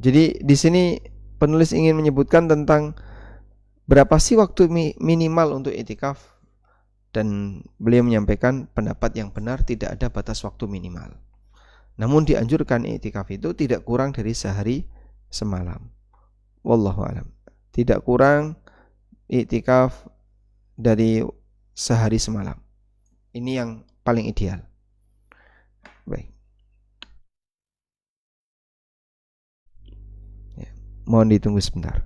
Jadi di sini penulis ingin menyebutkan tentang berapa sih waktu minimal untuk i'tikaf, dan beliau menyampaikan pendapat yang benar tidak ada batas waktu minimal. Namun dianjurkan i'tikaf itu tidak kurang dari sehari semalam. Wallahu alam. Tidak kurang i'tikaf dari sehari semalam. Ini yang paling ideal. Baik. Ya, mohon ditunggu sebentar.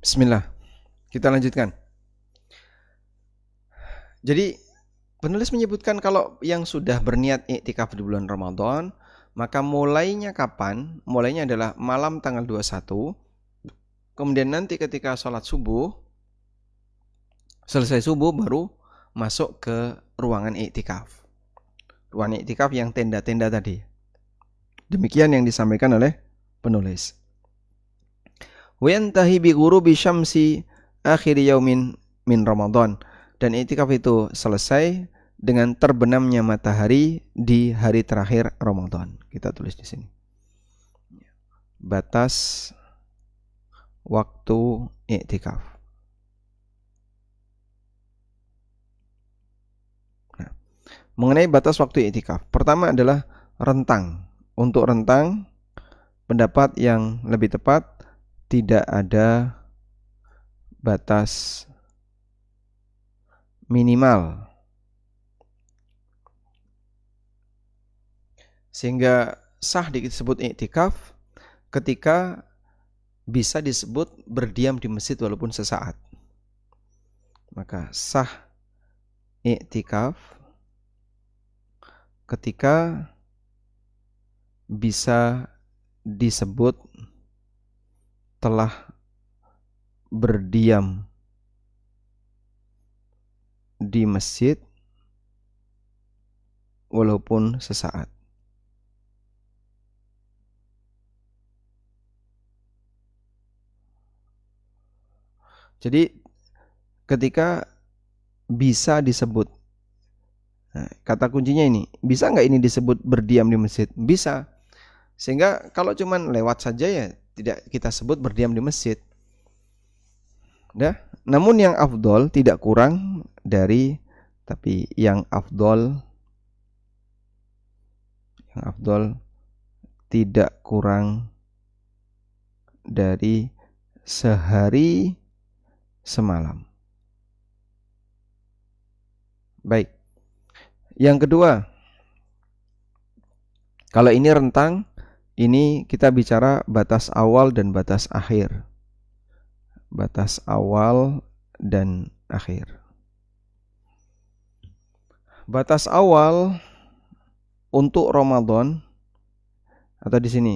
Bismillah, kita lanjutkan. Jadi penulis menyebutkan kalau yang sudah berniat iktikaf di bulan Ramadan, maka mulainya kapan? Mulainya adalah malam tanggal 21. Kemudian nanti ketika sholat subuh, selesai subuh baru masuk ke ruangan iktikaf. Ruangan iktikaf yang tenda-tenda tadi. Demikian yang disampaikan oleh penulis. Wa yantahi bi ghurubi syamsi akhir yaumin min Ramadan. Dan iktikaf itu selesai dengan terbenamnya matahari di hari terakhir Ramadan. Kita tulis di sini. Batas waktu iktikaf. Nah, mengenai batas waktu iktikaf, pertama adalah rentang. Untuk rentang, pendapat yang lebih tepat tidak ada batas minimal, sehingga sah disebut iktikaf ketika bisa disebut berdiam di masjid walaupun sesaat. Maka sah iktikaf ketika bisa disebut telah berdiam di masjid walaupun sesaat. Jadi ketika bisa disebut, nah, kata kuncinya ini, bisa nggak ini disebut berdiam di masjid? Bisa. Sehingga kalau cuman lewat saja ya tidak kita sebut berdiam di masjid. Dah. Namun yang afdol tidak kurang dari, tapi yang afdol tidak kurang dari sehari semalam. Baik. Yang kedua, kalau ini rentang, ini kita bicara batas awal dan batas akhir. Batas awal dan akhir. Batas awal untuk Ramadan, atau di sini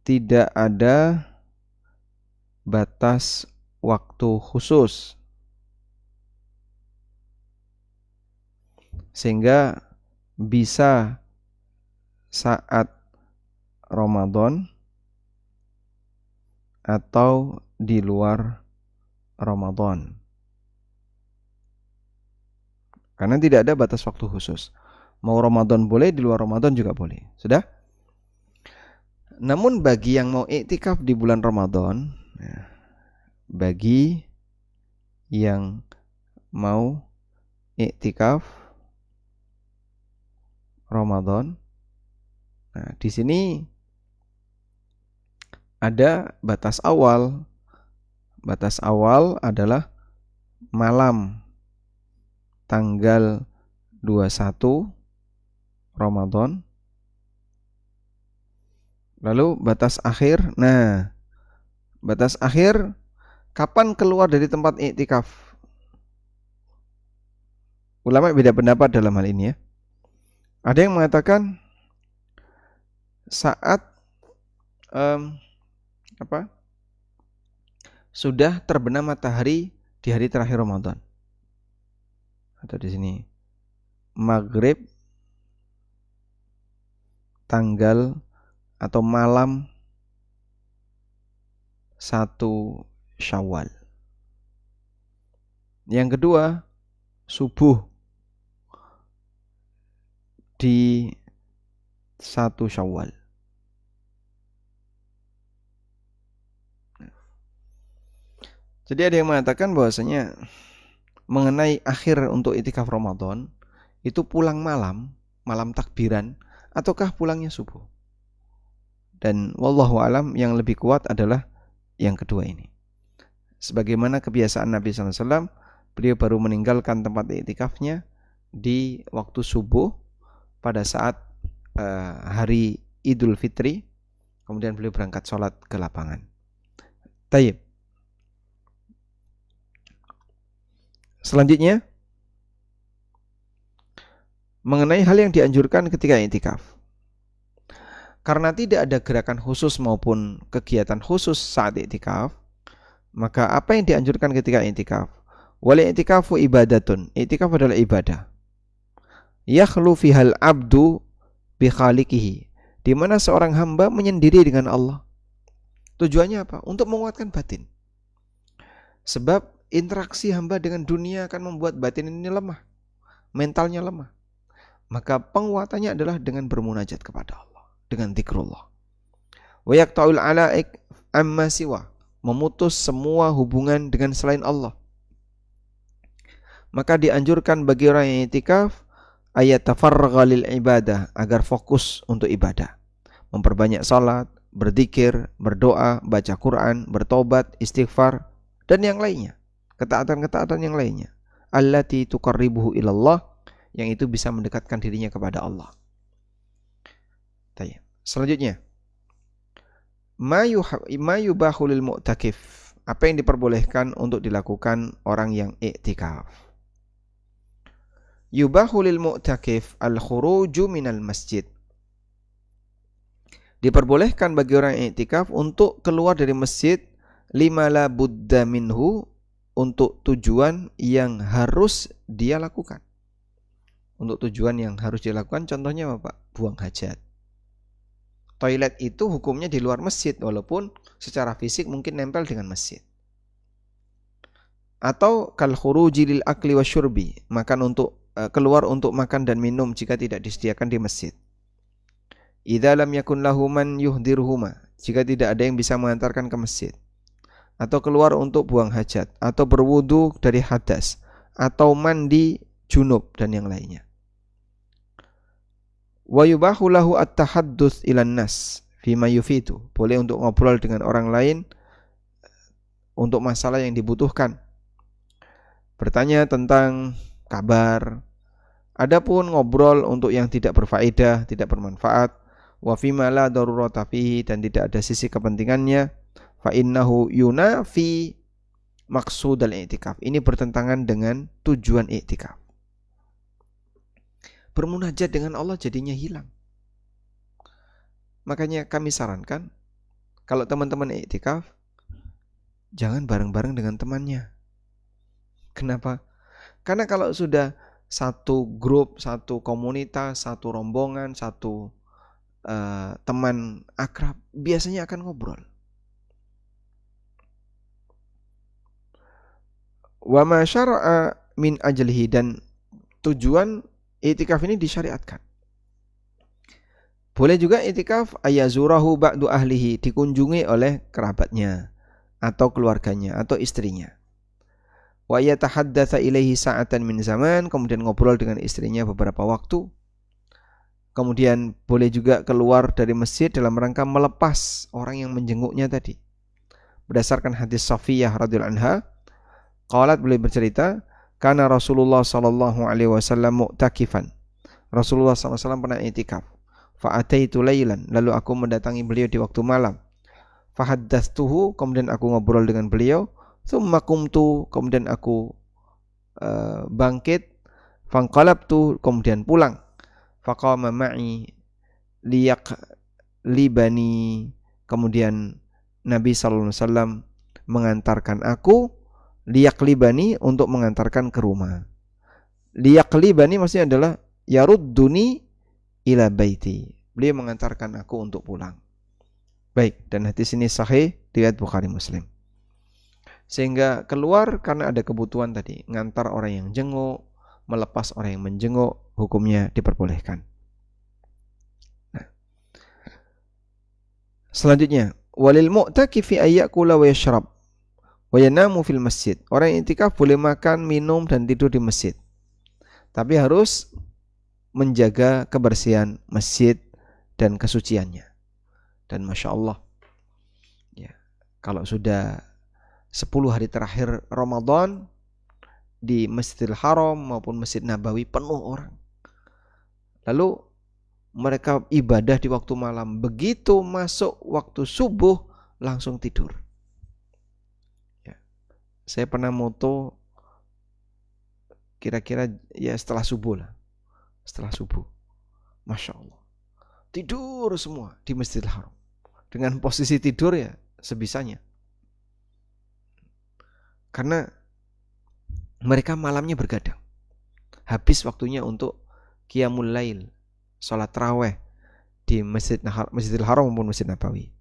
tidak ada batas waktu khusus, sehingga bisa saat Ramadan atau di luar Ramadan. Karena tidak ada batas waktu khusus. Mau Ramadan boleh, di luar Ramadan juga boleh. Sudah? Namun bagi yang mau iktikaf di bulan Ramadan, bagi yang mau iktikaf Ramadan, nah di sini ada batas awal. Batas awal adalah malam tanggal 21 Ramadan. Lalu batas akhir, nah batas akhir kapan keluar dari tempat iktikaf? Ulama beda pendapat dalam hal ini ya. Ada yang mengatakan saat sudah terbenam matahari di hari terakhir Ramadan. Atau di sini maghrib tanggal atau malam 1 Syawal. Yang kedua, subuh di 1 Syawal. Jadi ada yang mengatakan bahwasanya mengenai akhir untuk iktikaf Ramadan itu pulang malam, malam takbiran, ataukah pulangnya subuh. Dan wallahu alam yang lebih kuat adalah yang kedua ini. Sebagaimana kebiasaan Nabi SAW, beliau baru meninggalkan tempat iktikafnya di waktu subuh pada saat hari Idul Fitri, kemudian beliau berangkat sholat ke lapangan. Taib. Selanjutnya, mengenai hal yang dianjurkan ketika i'tikaf. Karena tidak ada gerakan khusus maupun kegiatan khusus saat i'tikaf, maka apa yang dianjurkan ketika i'tikaf? Wal i'tikafu ibadatun. I'tikaf adalah ibadah. Yakhlu fihal abdu bi khaliqihi, di mana seorang hamba menyendiri dengan Allah. Tujuannya apa? Untuk menguatkan batin. Sebab interaksi hamba dengan dunia akan membuat batin ini lemah, mentalnya lemah. Maka penguatannya adalah dengan bermunajat kepada Allah, dengan zikrullah. Wa yaqta'ul alaik amma siwa, memutus semua hubungan dengan selain Allah. Maka dianjurkan bagi orang yang i'tikaf ayat tafarragha lil ibadah, agar fokus untuk ibadah. Memperbanyak salat, berzikir, berdoa, baca Quran, bertobat, istighfar, dan yang lainnya. Ketaatan-ketaatan yang lainnya. Allati tuqarribuhu ilallah, yang itu bisa mendekatkan dirinya kepada Allah. Selanjutnya, ma yubahu lil mu'takif, apa yang diperbolehkan untuk dilakukan orang yang i'tikaf. Yubahu lil mu'takif al-khuruju minal masjid. Diperbolehkan bagi orang yang i'tikaf untuk keluar dari masjid lima la budda minhu, untuk tujuan yang harus dia lakukan. Untuk tujuan yang harus dilakukan, contohnya apa, Pak? Buang hajat. Toilet itu hukumnya di luar masjid, walaupun secara fisik mungkin nempel dengan masjid. Atau kal khuruji lil akli wasyurbi, keluar untuk makan dan minum jika tidak disediakan di masjid. Idza lam yakun lahu man yuhdiruhuma, jika tidak ada yang bisa mengantarkan ke masjid. Atau keluar untuk buang hajat, atau berwudu dari hadas, atau mandi junub dan yang lainnya. Wa yubahu lahu at-tahadduts ilan nas fima yufitu, boleh untuk ngobrol dengan orang lain untuk masalah yang dibutuhkan. Bertanya tentang kabar. Adapun ngobrol untuk yang tidak berfaedah, tidak bermanfaat, wa fima la darurata fihi, dan tidak ada sisi kepentingannya, fa innahu yunafi maqsudal i'tikaf. Ini bertentangan dengan tujuan i'tikaf. Bermunajat dengan Allah jadinya hilang. Makanya kami sarankan, kalau teman-teman i'tikaf, jangan bareng-bareng dengan temannya. Kenapa? Karena kalau sudah satu grup, satu komunitas, satu rombongan, satu teman akrab, biasanya akan ngobrol. Wa ma syara'a min ajlihi, dan tujuan i'tikaf ini disyariatkan. Boleh juga i'tikaf ayazurahu ba'du ahlihi, dikunjungi oleh kerabatnya atau keluarganya atau istrinya. Wa yatahaddatsa ilaihi sa'atan min zaman, kemudian ngobrol dengan istrinya beberapa waktu. Kemudian boleh juga keluar dari masjid dalam rangka melepas orang yang menjenguknya tadi. Berdasarkan hadis Safiyah radhiyallahu anha, qalat, beliau bercerita, kana Rasulullah sallallahu alaihi wasallam mu'takifan. Rasulullah sallallahu alaihi wasallam pernah i'tikaf. Fa ataitu lailan, lalu aku mendatangi beliau di waktu malam. Fa haddatstuhu, kemudian aku ngobrol dengan beliau. Tsumma qumtu, kemudian aku bangkit. Fanqalabtu, kemudian pulang. Faqama ma'i liyaqlibani, kemudian Nabi sallallahu alaihi wasallam mengantarkan aku, liyaqlibani, untuk mengantarkan ke rumah. Liyaqlibani maksudnya adalah yarudduni ila baiti, beliau mengantarkan aku untuk pulang. Baik, dan hadis ini sahih riwayat Bukhari Muslim. Sehingga keluar karena ada kebutuhan tadi, ngantar orang yang jenguk, melepas orang yang menjenguk, hukumnya diperbolehkan. Nah, selanjutnya, walil mu'takifi ayyakula wa yashrab wa yanamu fil masjid. Orang yang i'tikaf boleh makan, minum, dan tidur di masjid, tapi harus menjaga kebersihan masjid dan kesuciannya. Dan Masya Allah, ya, kalau sudah 10 hari terakhir Ramadan, di Masjidil Haram maupun Masjid Nabawi penuh orang. Lalu mereka ibadah di waktu malam, begitu masuk waktu subuh langsung tidur. Ya. Saya pernah moto kira-kira ya setelah subuh lah. Setelah subuh. Masya Allah. Tidur semua di Masjidil Haram. Dengan posisi tidur ya sebisanya. Karena mereka malamnya bergadang. Habis waktunya untuk qiyamul lail, salat tarawih di Masjidil Haram maupun Masjid Nabawi.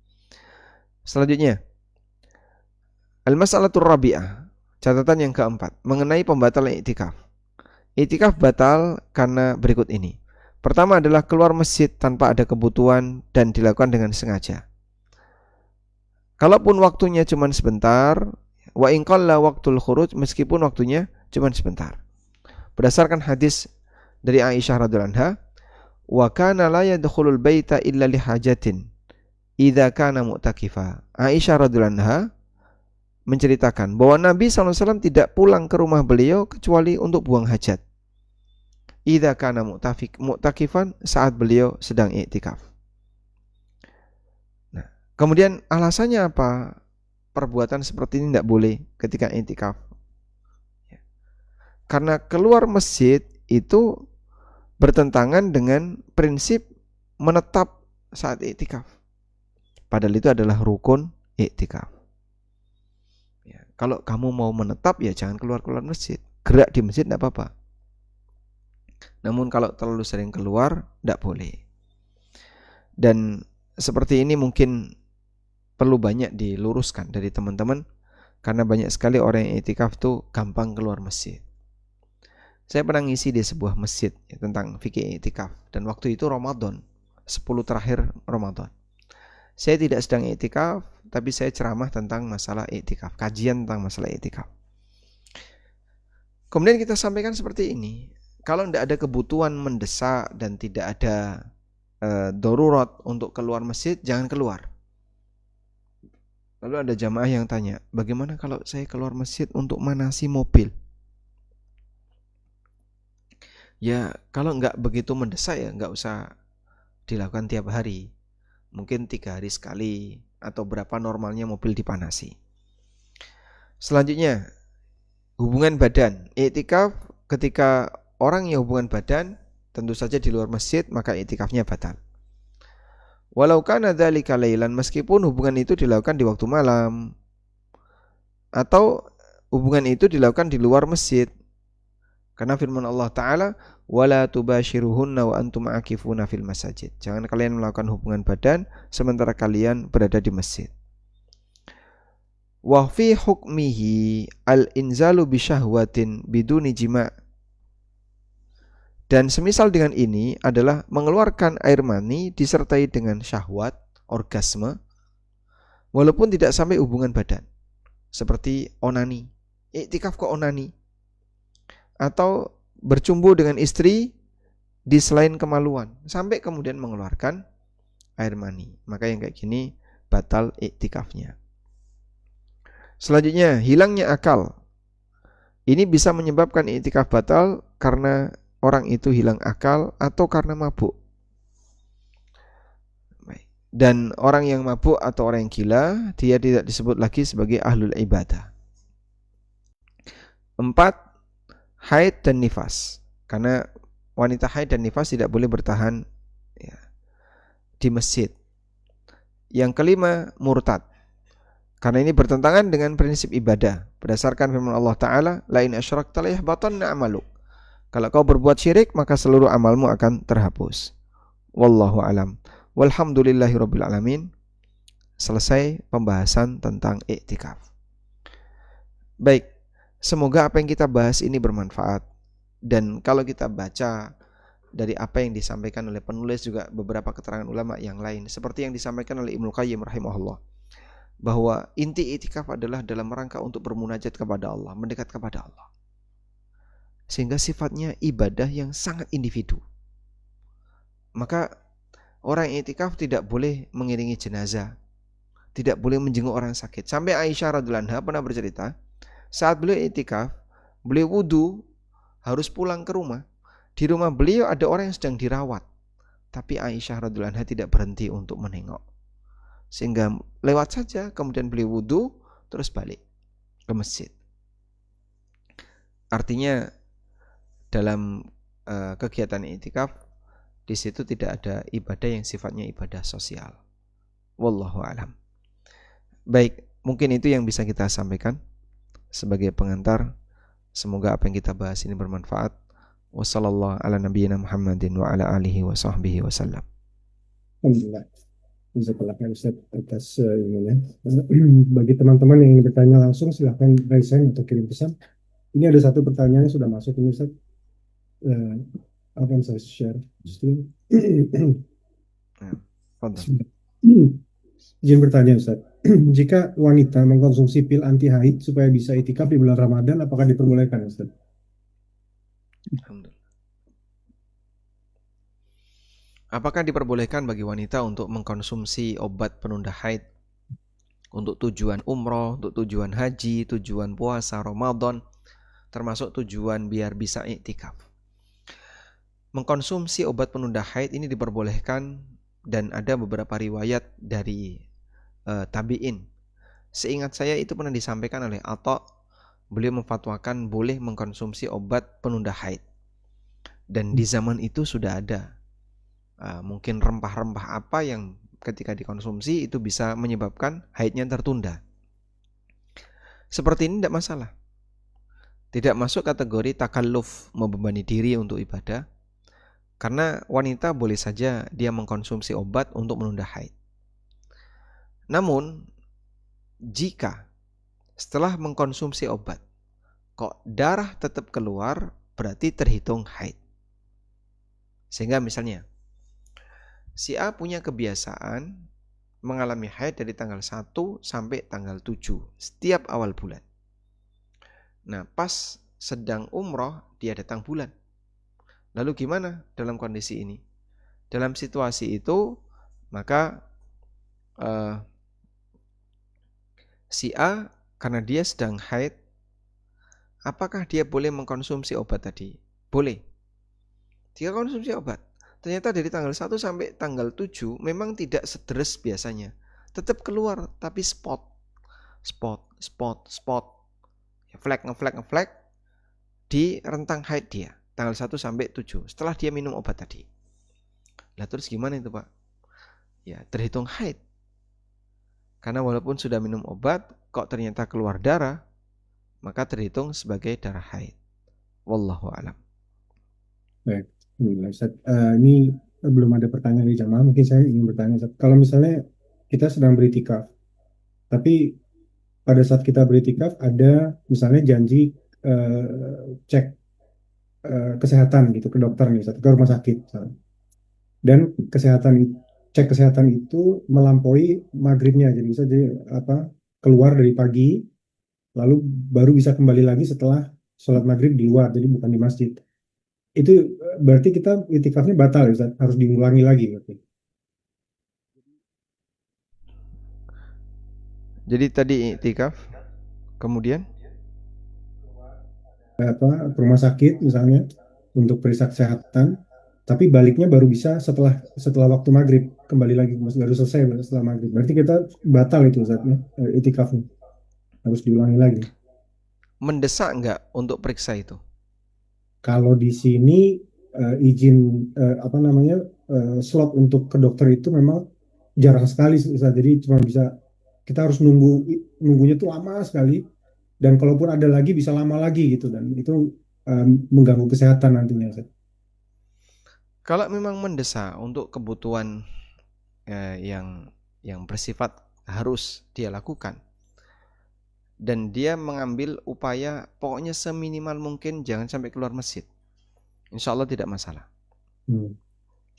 Selanjutnya, al-mas'alatur rabi'ah, catatan yang keempat, mengenai pembatalan i'tikaf. I'tikaf batal karena berikut ini. Pertama adalah keluar masjid tanpa ada kebutuhan dan dilakukan dengan sengaja. Kalaupun waktunya cuma sebentar, wa in qalla waqtul khuruj, meskipun waktunya cuma sebentar. Berdasarkan hadis dari Aisyah radhiyallahu anha, wa kana la yadkhulul baita illa li hajatin idza kana mu'takifa. Aisyah radhiyallahu anha menceritakan bahwa Nabi SAW tidak pulang ke rumah beliau kecuali untuk buang hajat. Idza kana mu'takifan, saat beliau sedang i'tikaf. Nah, kemudian alasannya apa? Perbuatan seperti ini tidak boleh ketika i'tikaf. Karena keluar masjid itu bertentangan dengan prinsip menetap saat i'tikaf. Padahal itu adalah rukun i'tikaf. Ya, kalau kamu mau menetap ya jangan keluar-keluar masjid. Gerak di masjid tidak apa-apa. Namun kalau terlalu sering keluar tidak boleh. Dan seperti ini mungkin perlu banyak diluruskan dari teman-teman, karena banyak sekali orang yang i'tikaf tuh gampang keluar masjid. Saya pernah ngisi di sebuah masjid ya, tentang fikih i'tikaf, dan waktu itu Ramadan, 10 terakhir Ramadan. Saya tidak sedang i'tikaf, tapi saya ceramah tentang masalah i'tikaf, kajian tentang masalah i'tikaf. Kemudian kita sampaikan seperti ini, kalau tidak ada kebutuhan mendesak dan tidak ada darurat untuk keluar masjid, jangan keluar. Lalu ada jamaah yang tanya, bagaimana kalau saya keluar masjid untuk manasi mobil? Ya kalau nggak begitu mendesak ya nggak usah dilakukan tiap hari. Mungkin 3 hari sekali atau berapa normalnya mobil dipanasi. Selanjutnya, hubungan badan. I'tikaf ketika orang yang hubungan badan tentu saja di luar masjid, maka i'tikafnya batal. Walau kana dzalika lailan, meskipun hubungan itu dilakukan di waktu malam atau hubungan itu dilakukan di luar masjid. Karena firman Allah Ta'ala, wala tubashiruhunna wa antum akifuna fil masajid. Jangan kalian melakukan hubungan badan sementara kalian berada di masjid. Wa fi hukmihi al-inzalu bisyahwatin biduni jima'. Dan semisal dengan ini adalah mengeluarkan air mani disertai dengan syahwat, orgasme, walaupun tidak sampai hubungan badan. Seperti onani. I'tikaf kok onani? Atau bercumbu dengan istri di selain kemaluan sampai kemudian mengeluarkan air mani, maka yang kayak gini batal i'tikafnya. Selanjutnya, hilangnya akal. Ini bisa menyebabkan i'tikaf batal karena orang itu hilang akal atau karena mabuk. Dan orang yang mabuk atau orang yang gila, dia tidak disebut lagi sebagai ahlul ibadah. 4. Haid dan nifas. Karena wanita haid dan nifas tidak boleh bertahan ya, di masjid. Yang kelima, murtad. Karena ini bertentangan dengan prinsip ibadah. Berdasarkan firman Allah Ta'ala, la in asyrakta la yahbatanna 'amaluk. Kalau kau berbuat syirik, maka seluruh amalmu akan terhapus. Wallahu alam. Walhamdulillahirabbil alamin. Selesai pembahasan tentang i'tikaf. Baik. Semoga apa yang kita bahas ini bermanfaat. Dan kalau kita baca dari apa yang disampaikan oleh penulis, juga beberapa keterangan ulama yang lain, seperti yang disampaikan oleh Ibnu Qayyim rahimahullah, bahwa inti i'tikaf adalah dalam rangka untuk bermunajat kepada Allah, mendekat kepada Allah. Sehingga sifatnya ibadah yang sangat individu. Maka orang i'tikaf tidak boleh mengiringi jenazah, tidak boleh menjenguk orang sakit. Sampai Aisyah radhiyallahu anha pernah bercerita, saat beliau i'tikaf, beliau wudu, harus pulang ke rumah. Di rumah beliau ada orang yang sedang dirawat, tapi Aisyah radhiyallahu anha tidak berhenti untuk menengok. Sehingga lewat saja, kemudian beliau wudu, terus balik ke masjid. Artinya dalam kegiatan i'tikaf di situ tidak ada ibadah yang sifatnya ibadah sosial. Wallahu alam. Baik, mungkin itu yang bisa kita sampaikan sebagai pengantar. Semoga apa yang kita bahas ini bermanfaat. Wassallallahu ala nabiyyina Muhammadin wa ala alihi wa sahbihi wasallam. Alhamdulillah. Jazakallah khair Ustaz atas ininya. Bagi teman-teman yang ingin bertanya langsung silahkan raise hand atau kirim pesan. Ini ada satu pertanyaan yang sudah masuk ini Ustaz. Akan saya share screen. Izin bertanya Ustaz. Jika wanita mengkonsumsi pil anti haid supaya bisa itikaf di bulan Ramadan, apakah diperbolehkan Ustaz? Alhamdulillah. Apakah diperbolehkan bagi wanita untuk mengkonsumsi obat penunda haid untuk tujuan umroh, untuk tujuan haji, tujuan puasa Ramadan, termasuk tujuan biar bisa iktikaf? Mengkonsumsi obat penunda haid ini diperbolehkan dan ada beberapa riwayat dari tabi'in. Seingat saya itu pernah disampaikan oleh Atha, beliau memfatwakan boleh mengkonsumsi obat penunda haid. Dan di zaman itu sudah ada mungkin rempah-rempah apa yang ketika dikonsumsi itu bisa menyebabkan haidnya tertunda. Seperti ini tidak masalah. Tidak masuk kategori takalluf, membebani diri untuk ibadah. Karena wanita boleh saja dia mengkonsumsi obat untuk menunda haid. Namun, jika setelah mengkonsumsi obat, kok darah tetap keluar, berarti terhitung haid. Sehingga misalnya, si A punya kebiasaan mengalami haid dari tanggal 1 sampai tanggal 7 setiap awal bulan. Nah, pas sedang umroh dia datang bulan. Lalu gimana dalam kondisi ini? Dalam situasi itu, maka si A karena dia sedang haid, apakah dia boleh mengkonsumsi obat tadi? Boleh. Dia konsumsi obat. Ternyata dari tanggal 1 sampai tanggal 7 memang tidak sederes biasanya. Tetap keluar tapi spot. Ngeflag di rentang haid dia. Tanggal 1 sampai 7 setelah dia minum obat tadi. Lah terus gimana itu Pak? Ya terhitung haid. Karena walaupun sudah minum obat, kok ternyata keluar darah, maka terhitung sebagai darah haid. Wallahu a'lam. Baik. Ustaz. Ini belum ada pertanyaan dari jamaah. Mungkin saya ingin bertanya, Ustaz. Kalau misalnya kita sedang beritikaf, tapi pada saat kita beritikaf ada misalnya janji cek kesehatan gitu ke dokter nih, Ustaz, ke rumah sakit, misalnya. Dan cek kesehatan itu melampaui maghribnya, jadi bisa keluar dari pagi, lalu baru bisa kembali lagi setelah sholat maghrib di luar, jadi bukan di masjid. Itu berarti kita itikafnya batal ya Ustaz? Harus diulangi lagi berarti. Jadi tadi iktikaf, kemudian Ke rumah sakit misalnya untuk periksa kesehatan, tapi baliknya baru bisa setelah waktu maghrib, kembali lagi baru selesai setelah maghrib. Berarti kita batal itu Ustaz ya, itikafnya. Harus diulangi lagi. mendesak enggak untuk periksa itu? Kalau di sini izin slot untuk ke dokter itu memang jarang sekali Ustaz. Jadi cuma bisa kita harus nunggunya tuh lama sekali, dan kalaupun ada lagi bisa lama lagi gitu, dan itu mengganggu kesehatan nantinya Ustaz. Kalau memang mendesak untuk kebutuhan yang bersifat harus dia lakukan, dan dia mengambil upaya pokoknya seminimal mungkin jangan sampai keluar masjid, insya Allah tidak masalah.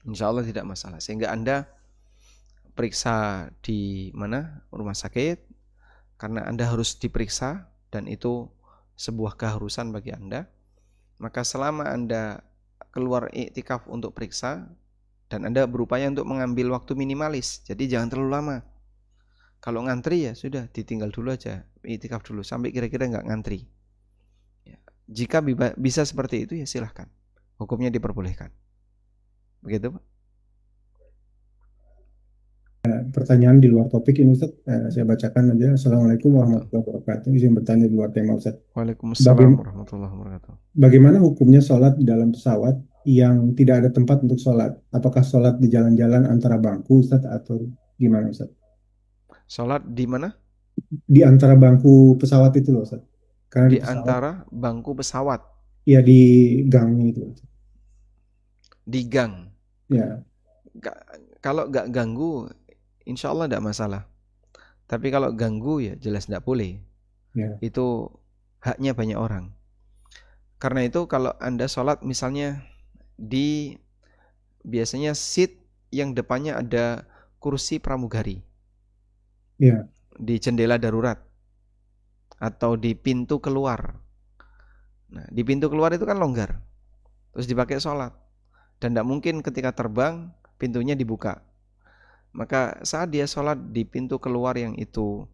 Insya Allah tidak masalah. Sehingga Anda periksa di mana? Rumah sakit, karena Anda harus diperiksa dan itu sebuah keharusan bagi Anda. Maka selama Anda keluar iktikaf untuk periksa dan Anda berupaya untuk mengambil waktu minimalis, jadi jangan terlalu lama. Kalau ngantri ya sudah, ditinggal dulu aja, iktikaf dulu sampai kira-kira nggak ngantri. Ya. Jika bisa seperti itu ya silahkan, hukumnya diperbolehkan. Begitu Pak? pertanyaan di luar topik ini Ustaz. Saya bacakan aja. Assalamualaikum warahmatullahi wabarakatuh. Izin bertanya di luar tema Ustaz. Waalaikumsalam Baga- warahmatullahi wabarakatuh. Bagaimana hukumnya sholat di dalam pesawat yang tidak ada tempat untuk sholat? Apakah sholat di jalan-jalan antara bangku Ustaz atau gimana Ustaz? Sholat di mana? Di antara bangku pesawat itu loh Ustaz. Karena Di di pesawat, antara bangku pesawat, ya di gang itu. di gang. Ya, Kalau nggak ganggu, insya Allah nggak masalah. Tapi kalau ganggu ya jelas nggak boleh. ya, Itu haknya banyak orang. Karena itu kalau Anda sholat misalnya di biasanya seat yang depannya ada kursi pramugari ya, di jendela darurat atau di pintu keluar. Nah, di pintu keluar itu kan longgar. Terus dipakai sholat. Dan tidak mungkin ketika terbang pintunya dibuka. Maka saat dia sholat di pintu keluar yang itu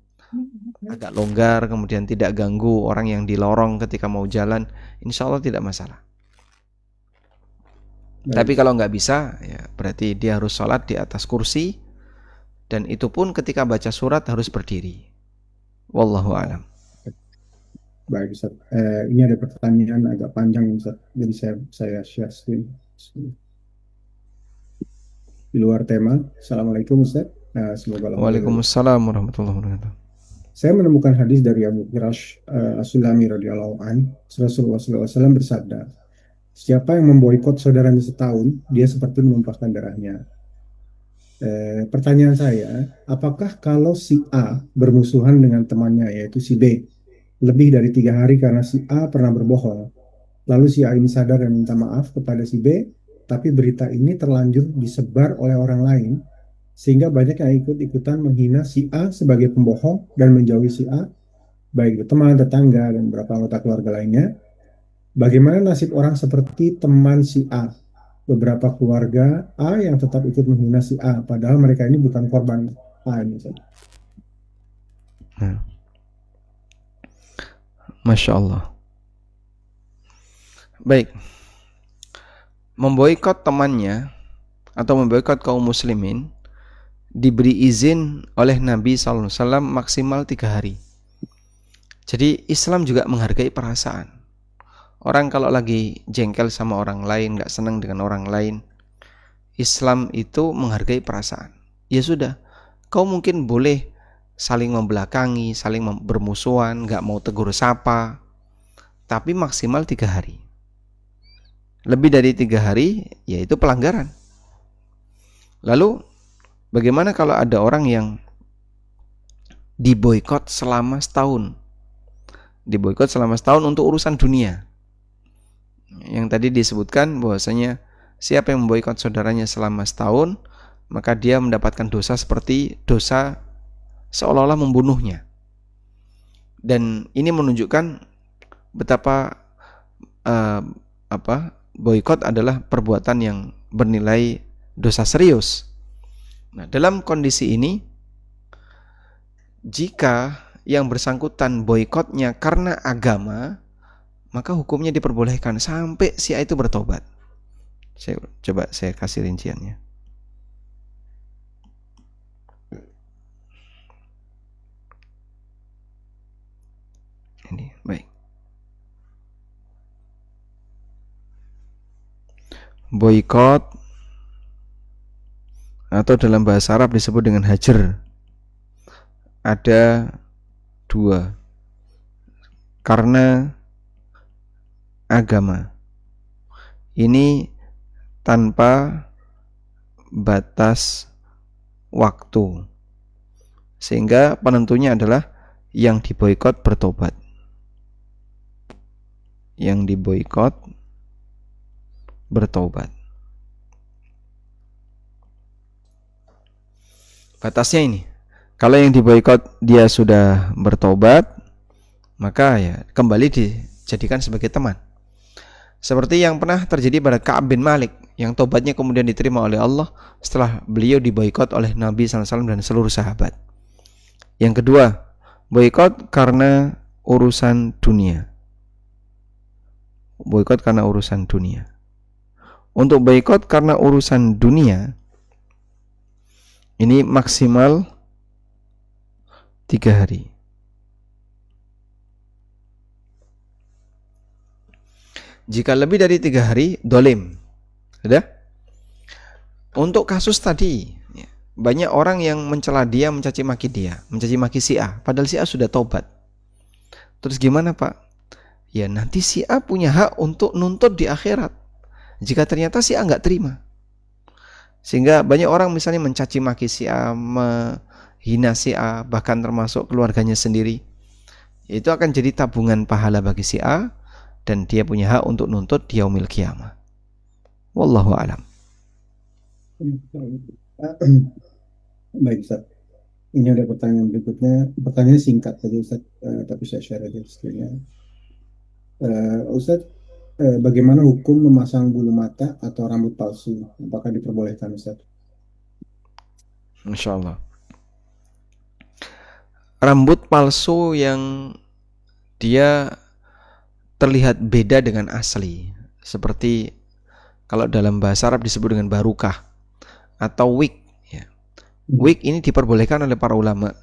agak longgar, kemudian tidak ganggu orang yang di lorong ketika mau jalan, insya Allah tidak masalah. Tapi baik. kalau nggak bisa, ya berarti dia harus sholat di atas kursi, dan itu pun ketika baca surat harus berdiri. Wallahu a'lam. Baik Ustaz. Ini ada pertanyaan agak panjang Ustaz. Jadi saya share screen. Di luar tema. Assalamualaikum Ustaz. Semoga Allah meridhai. Waalaikumsalam warahmatullahi wabarakatuh. Saya menemukan hadis dari Abu Hirash As-Sulami radhiyallahu an. Rasulullah SAW bersabda, siapa yang memboikot saudaranya setahun, dia seperti menumpahkan darahnya. Pertanyaan saya, apakah kalau si A bermusuhan dengan temannya yaitu si B lebih dari 3 hari karena si A pernah berbohong, lalu si A ini sadar dan minta maaf kepada si B, tapi berita ini terlanjur disebar oleh orang lain, sehingga banyak yang ikut-ikutan menghina si A sebagai pembohong dan menjauhi si A, baik itu teman, tetangga, dan beberapa anggota keluarga lainnya. Bagaimana nasib orang seperti teman si A? Beberapa keluarga A yang tetap ikut menghina si A, padahal mereka ini bukan korban A ini. Nah, Masya Allah. Baik, memboikot temannya atau memboikot kaum muslimin diberi izin oleh Nabi SAW maksimal 3 hari. Jadi Islam juga menghargai perasaan. Orang kalau lagi jengkel sama orang lain, gak senang dengan orang lain, Islam itu menghargai perasaan. Ya sudah, kau mungkin boleh saling membelakangi, saling bermusuhan, gak mau tegur sapa, tapi maksimal 3 hari. Lebih dari 3 hari, yaitu pelanggaran. Lalu, bagaimana kalau ada orang yang diboikot selama setahun? Diboikot selama setahun untuk urusan dunia. Yang tadi disebutkan bahwasanya siapa yang memboikot saudaranya selama setahun, maka dia mendapatkan dosa seperti dosa seolah-olah membunuhnya. Dan ini menunjukkan betapa boikot adalah perbuatan yang bernilai dosa serius. Nah, dalam kondisi ini, jika yang bersangkutan boikotnya karena agama, maka hukumnya diperbolehkan sampai si A itu bertobat. Coba saya kasih rinciannya. Ini, baik. Boikot atau dalam bahasa Arab disebut dengan hajar. Ada 2. Karena agama. Ini tanpa batas waktu. Sehingga penentunya adalah yang diboikot bertobat. Yang diboikot bertobat. Batasnya ini. Kalau yang diboikot dia sudah bertobat, maka ya kembali dijadikan sebagai teman. Seperti yang pernah terjadi pada Ka'ab bin Malik, yang tobatnya kemudian diterima oleh Allah setelah beliau diboikot oleh Nabi SAW dan seluruh sahabat. Yang kedua, boikot karena urusan dunia. Boikot karena urusan dunia. Untuk boikot karena urusan dunia, Ini maksimal 3 hari. Jika lebih dari 3 hari, dolim. Sudah? Untuk kasus tadi, banyak orang yang mencela dia, mencaci maki dia, mencaci maki si A, padahal si A sudah tobat. Terus gimana Pak? Ya nanti si A punya hak untuk nuntut di akhirat. Jika ternyata si A nggak terima. Sehingga banyak orang misalnya mencaci maki si A, menghina si A, bahkan termasuk keluarganya sendiri. Itu akan jadi tabungan pahala bagi si A, dan dia punya hak untuk nuntut di yaumil qiyamah. Wallahu a'lam. Baik Ustaz. Ini ada pertanyaan berikutnya. Pertanyaan singkat saja Ustaz, tapi saya share aja screen-nya. Ustaz, bagaimana hukum memasang bulu mata atau rambut palsu? Apakah diperbolehkan Ustaz? Insya Allah. Rambut palsu yang dia terlihat beda dengan asli, seperti kalau dalam bahasa Arab disebut dengan barukah atau wig. Wig ini diperbolehkan oleh para ulama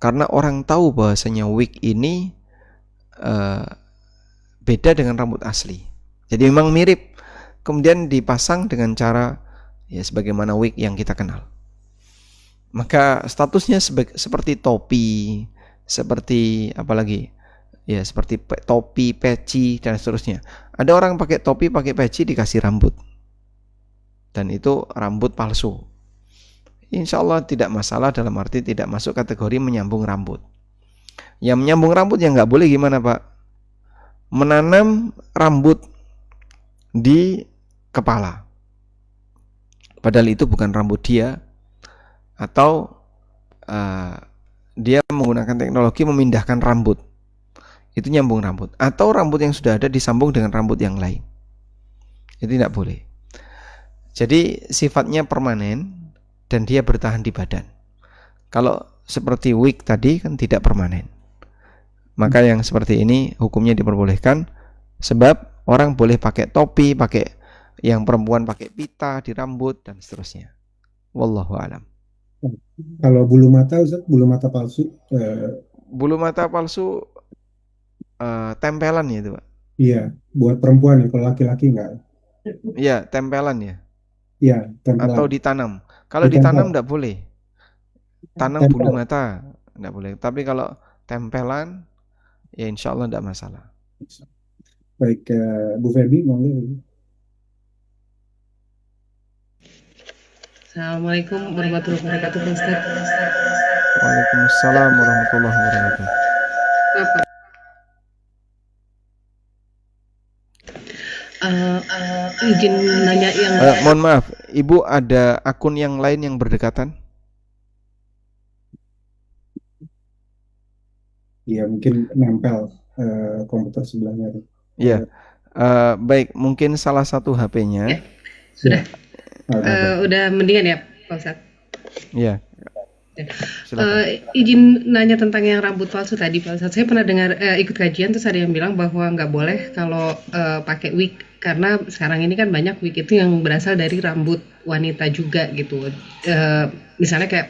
karena orang tahu bahwasanya wig ini beda dengan rambut asli. Jadi memang mirip, kemudian dipasang dengan cara ya sebagaimana wig yang kita kenal. Maka statusnya seperti topi, seperti apalagi ya seperti topi, peci dan seterusnya. Ada orang pakai topi, pakai peci dikasih rambut, dan itu rambut palsu. Insya Allah tidak masalah, dalam arti tidak masuk kategori menyambung rambut. Yang menyambung rambut yang nggak boleh gimana Pak? Menanam rambut di kepala, padahal itu bukan rambut dia, atau dia menggunakan teknologi memindahkan rambut, itu nyambung rambut, atau rambut yang sudah ada disambung dengan rambut yang lain, itu tidak boleh. Jadi sifatnya permanen dan dia bertahan di badan. Kalau seperti wig tadi kan tidak permanen. Maka yang seperti ini hukumnya diperbolehkan, sebab orang boleh pakai topi, pakai yang perempuan pakai pita di rambut dan seterusnya. Wallahu alam. Kalau bulu mata Ustaz, bulu mata palsu, Bulu mata palsu tempelan ya itu Pak? iya, buat perempuan ya, kalau laki-laki enggak. Iya, tempelan ya. Iya, Atau tempelan. ditanam. Kalau ditanam Ditempel. tidak boleh. Tanam bulu Tempel. mata tidak boleh. Tapi kalau tempelan, ya insya Allah tidak masalah. Baik, Bu Febi, monggo. Assalamualaikum warahmatullahi wabarakatuh, Pak Ustaz. Waalaikumsalam warahmatullahi wabarakatuh. Bapak, izin nanya yang Mohon maaf, Ibu ada akun yang lain yang berdekatan? Iya, mungkin nempel komputer sebelahnya. Iya. Baik, mungkin salah satu HP-nya. sudah Ada. udah mendingan ya, Pak Ustaz. Iya. Silakan. Izin nanya tentang yang rambut palsu tadi, Pak Ustaz. Saya pernah dengar ikut kajian terus ada yang bilang bahwa nggak boleh kalau pakai wig, karena sekarang ini kan banyak wig itu yang berasal dari rambut wanita juga gitu. Misalnya kayak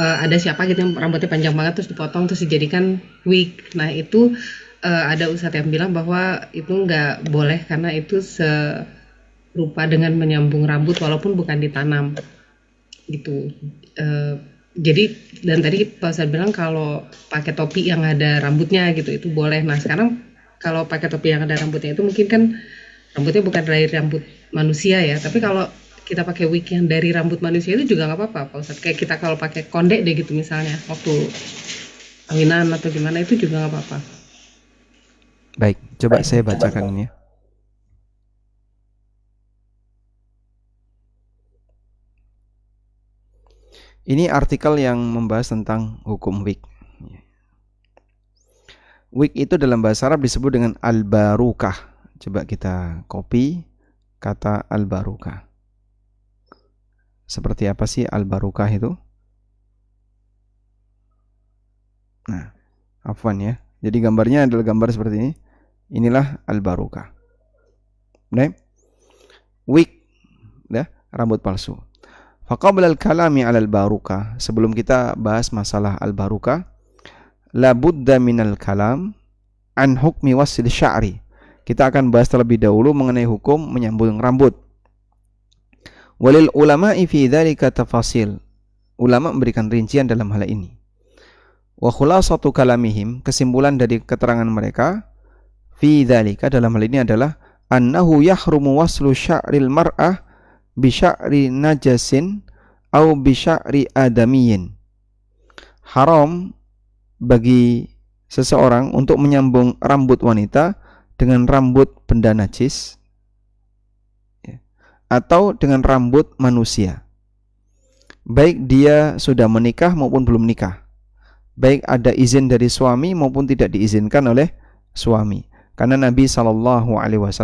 ada siapa gitu yang rambutnya panjang banget terus dipotong terus dijadikan wig. Nah itu ada ustadz yang bilang bahwa itu nggak boleh karena itu serupa dengan menyambung rambut walaupun bukan ditanam gitu. Jadi dan tadi Pak Ustadz bilang kalau pakai topi yang ada rambutnya gitu itu boleh. Nah sekarang kalau pakai topi yang ada rambutnya itu mungkin kan rambutnya bukan dari rambut manusia ya, tapi kalau kita pakai wig yang dari rambut manusia itu juga nggak apa-apa Pak Ustadz. Kayak kita kalau pakai kondek deh gitu misalnya waktu kawinan atau gimana itu juga nggak apa-apa. Baik, coba saya bacakan ini ya. Ini artikel yang membahas tentang hukum wig. Wig itu dalam bahasa Arab disebut dengan al-barukah. Coba kita copy kata al-barukah. Seperti apa sih al-barukah itu? Nah, afwan ya. Jadi gambarnya adalah gambar seperti ini. Inilah al-barukah. Nah, wig, ya, rambut palsu. Faqabla al-kalami 'ala al-barukah, sebelum kita bahas masalah al-barukah, la budda minal kalam an hukmi wasl sya'ri. Kita akan bahas terlebih dahulu mengenai hukum menyambung rambut. Walil ulama'i fi dzalika tafasil. Ulama memberikan rincian dalam hal ini. Wa khulasatu kalamihim, kesimpulan dari keterangan mereka fi dzalika dalam hal ini adalah annahu yahrumu waslu sya'ril mar'ah bi sya'ri najasin au bi sya'ri adamiyyin. Haram bagi seseorang untuk menyambung rambut wanita dengan rambut benda najis atau dengan rambut manusia, baik dia sudah menikah maupun belum nikah, baik ada izin dari suami maupun tidak diizinkan oleh suami. Karena Nabi SAW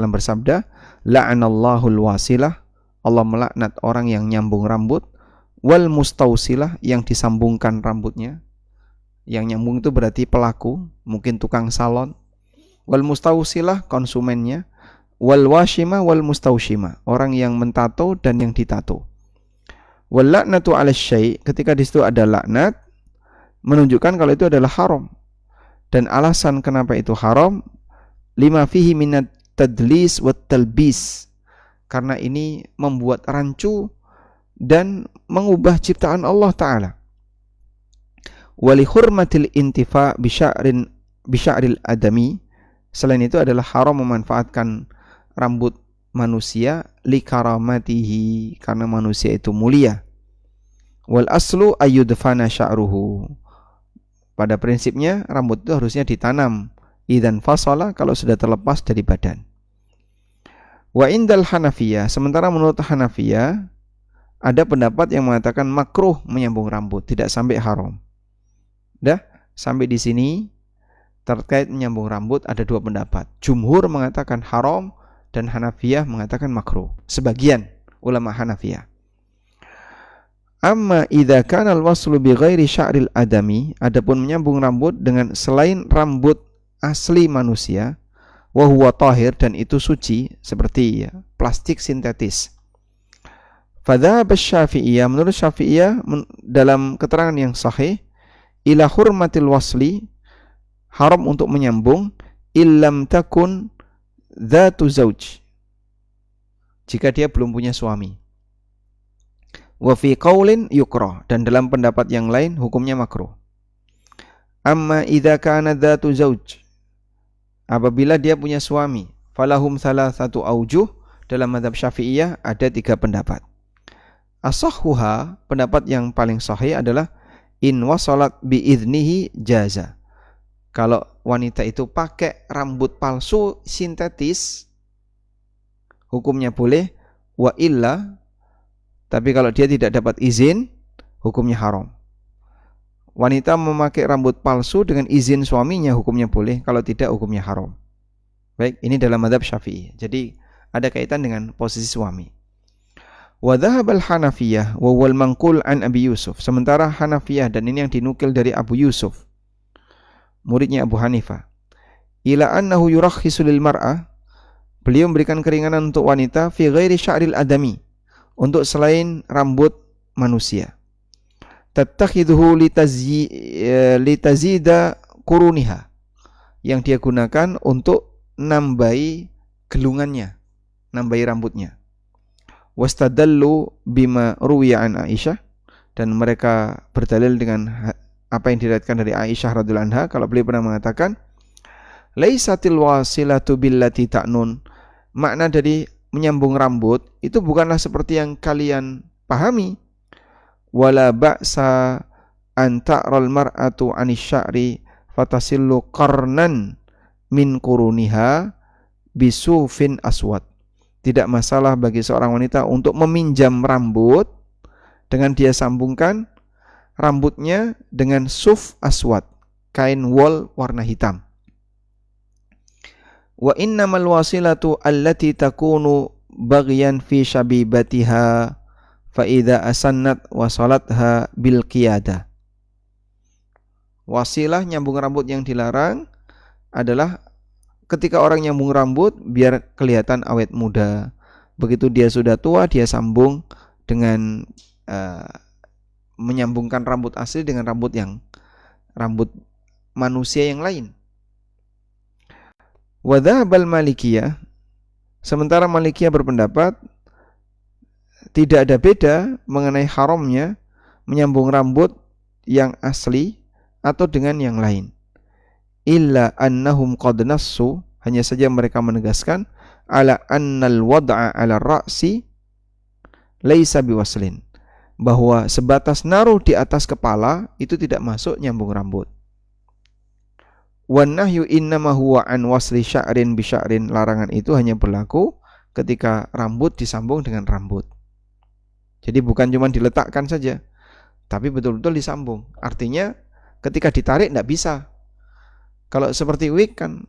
bersabda, la'anallahul wasilah, Allah melaknat orang yang nyambung rambut, wal mustausilah, yang disambungkan rambutnya. Yang nyambung itu berarti pelaku, mungkin tukang salon. Wal mustausilah, konsumennya. Wal washima wal mustaushima, orang yang mentato dan yang ditato. Wal la'natu 'ala syai', ketika di situ ada laknat, menunjukkan kalau itu adalah haram. Dan alasan kenapa itu haram, lima fihi minat tadlis wat talbis, karena ini membuat rancu dan mengubah ciptaan Allah Ta'ala. Wali hurmatil intifa bisya'ril adami, selain itu adalah haram memanfaatkan rambut manusia li karamatihi, karena manusia itu mulia. Wal aslu ayyudfana sya'ruhu, pada prinsipnya rambut itu harusnya ditanam idzan fasala, kalau sudah terlepas dari badan. Wa indal Hanafiyah, sementara menurut Hanafiyah ada pendapat yang mengatakan makruh menyambung rambut, tidak sampai haram. Dah, sampai di sini terkait menyambung rambut ada dua pendapat. Jumhur mengatakan haram dan Hanafiyah mengatakan makruh. Sebagian ulama Hanafiyah. Amma idza kana al-waslu bi ghairi sya'ril adami, adapun menyambung rambut dengan selain rambut asli manusia, wa huwa tahir, dan itu suci, seperti plastik sintetis. Fadzhab asy-Syafi'iyah, menurut Syafi'iyah dalam keterangan yang sahih, ila hurmatil wasli, haram untuk menyambung, illam takun dzatu zauj, jika dia belum punya suami. Wa fi qaulin yukrah, dan dalam pendapat yang lain hukumnya makruh. Amma idza kana dzatu zauj, apabila dia punya suami, falahum salasatu aujuh, dalam mazhab Syafi'iyah ada 3 pendapat. Asahhuha, pendapat yang paling sahih adalah in wasalat bi idnihi jaza, kalau wanita itu pakai rambut palsu sintetis hukumnya boleh, wa illa, tapi kalau dia tidak dapat izin hukumnya haram. Wanita memakai rambut palsu dengan izin suaminya hukumnya boleh, kalau tidak hukumnya haram. Baik, ini dalam mazhab Syafi'i. Jadi ada kaitan dengan posisi suami. Wa dhahabal Hanafiyah wa wal manqul an Abi Yusuf, sementara Hanafiyah, dan ini yang dinukil dari Abu Yusuf, muridnya Abu Hanifah, ila annahu yurakhisu lil mar'ah, beliau memberikan keringanan untuk wanita fi ghairi sya'ril adami, untuk selain rambut manusia, tattakhidhu litazida quruniha, yang dia gunakan untuk nambahi gelungannya, nambahi rambutnya. Wastadallu bima ruwiya an Aisyah, dan mereka berdalil dengan apa yang diriwayatkan dari Aisyah radhiyallahu anha, kalau beliau pernah mengatakan, laisatil wasilatu billati ta'nun, makna dari menyambung rambut itu bukanlah seperti yang kalian pahami. Wala ba'sa an ta'ral mar'atu 'anis sya'ri fatasillu qarnan min quruniha bisufin aswad, tidak masalah bagi seorang wanita untuk meminjam rambut dengan dia sambungkan rambutnya dengan suf aswad, kain wol warna hitam. Wa innamal wasilatu allati takunu baghyan fi syabibatiha fa idza asannat wasalatha bil qiyada. Wasilah nyambung rambut yang dilarang adalah ketika orang nyambung rambut biar kelihatan awet muda. Begitu dia sudah tua, dia sambung dengan menyambungkan rambut asli dengan rambut manusia yang lain. Wa dhahabal Malikiyah, sementara Malikiyah berpendapat tidak ada beda mengenai haramnya menyambung rambut yang asli atau dengan yang lain. Illa annahum qad nassu, hanya saja mereka menegaskan ala annal wad'a ala ra'si laisa biwaslin, bahwa sebatas naruh di atas kepala itu tidak masuk nyambung rambut. Wan nahyu innama huwa an wasli sya'rin bi sya'rin, larangan itu hanya berlaku ketika rambut disambung dengan rambut. Jadi bukan cuma diletakkan saja, tapi betul-betul disambung. Artinya ketika ditarik tidak bisa. Kalau seperti wig kan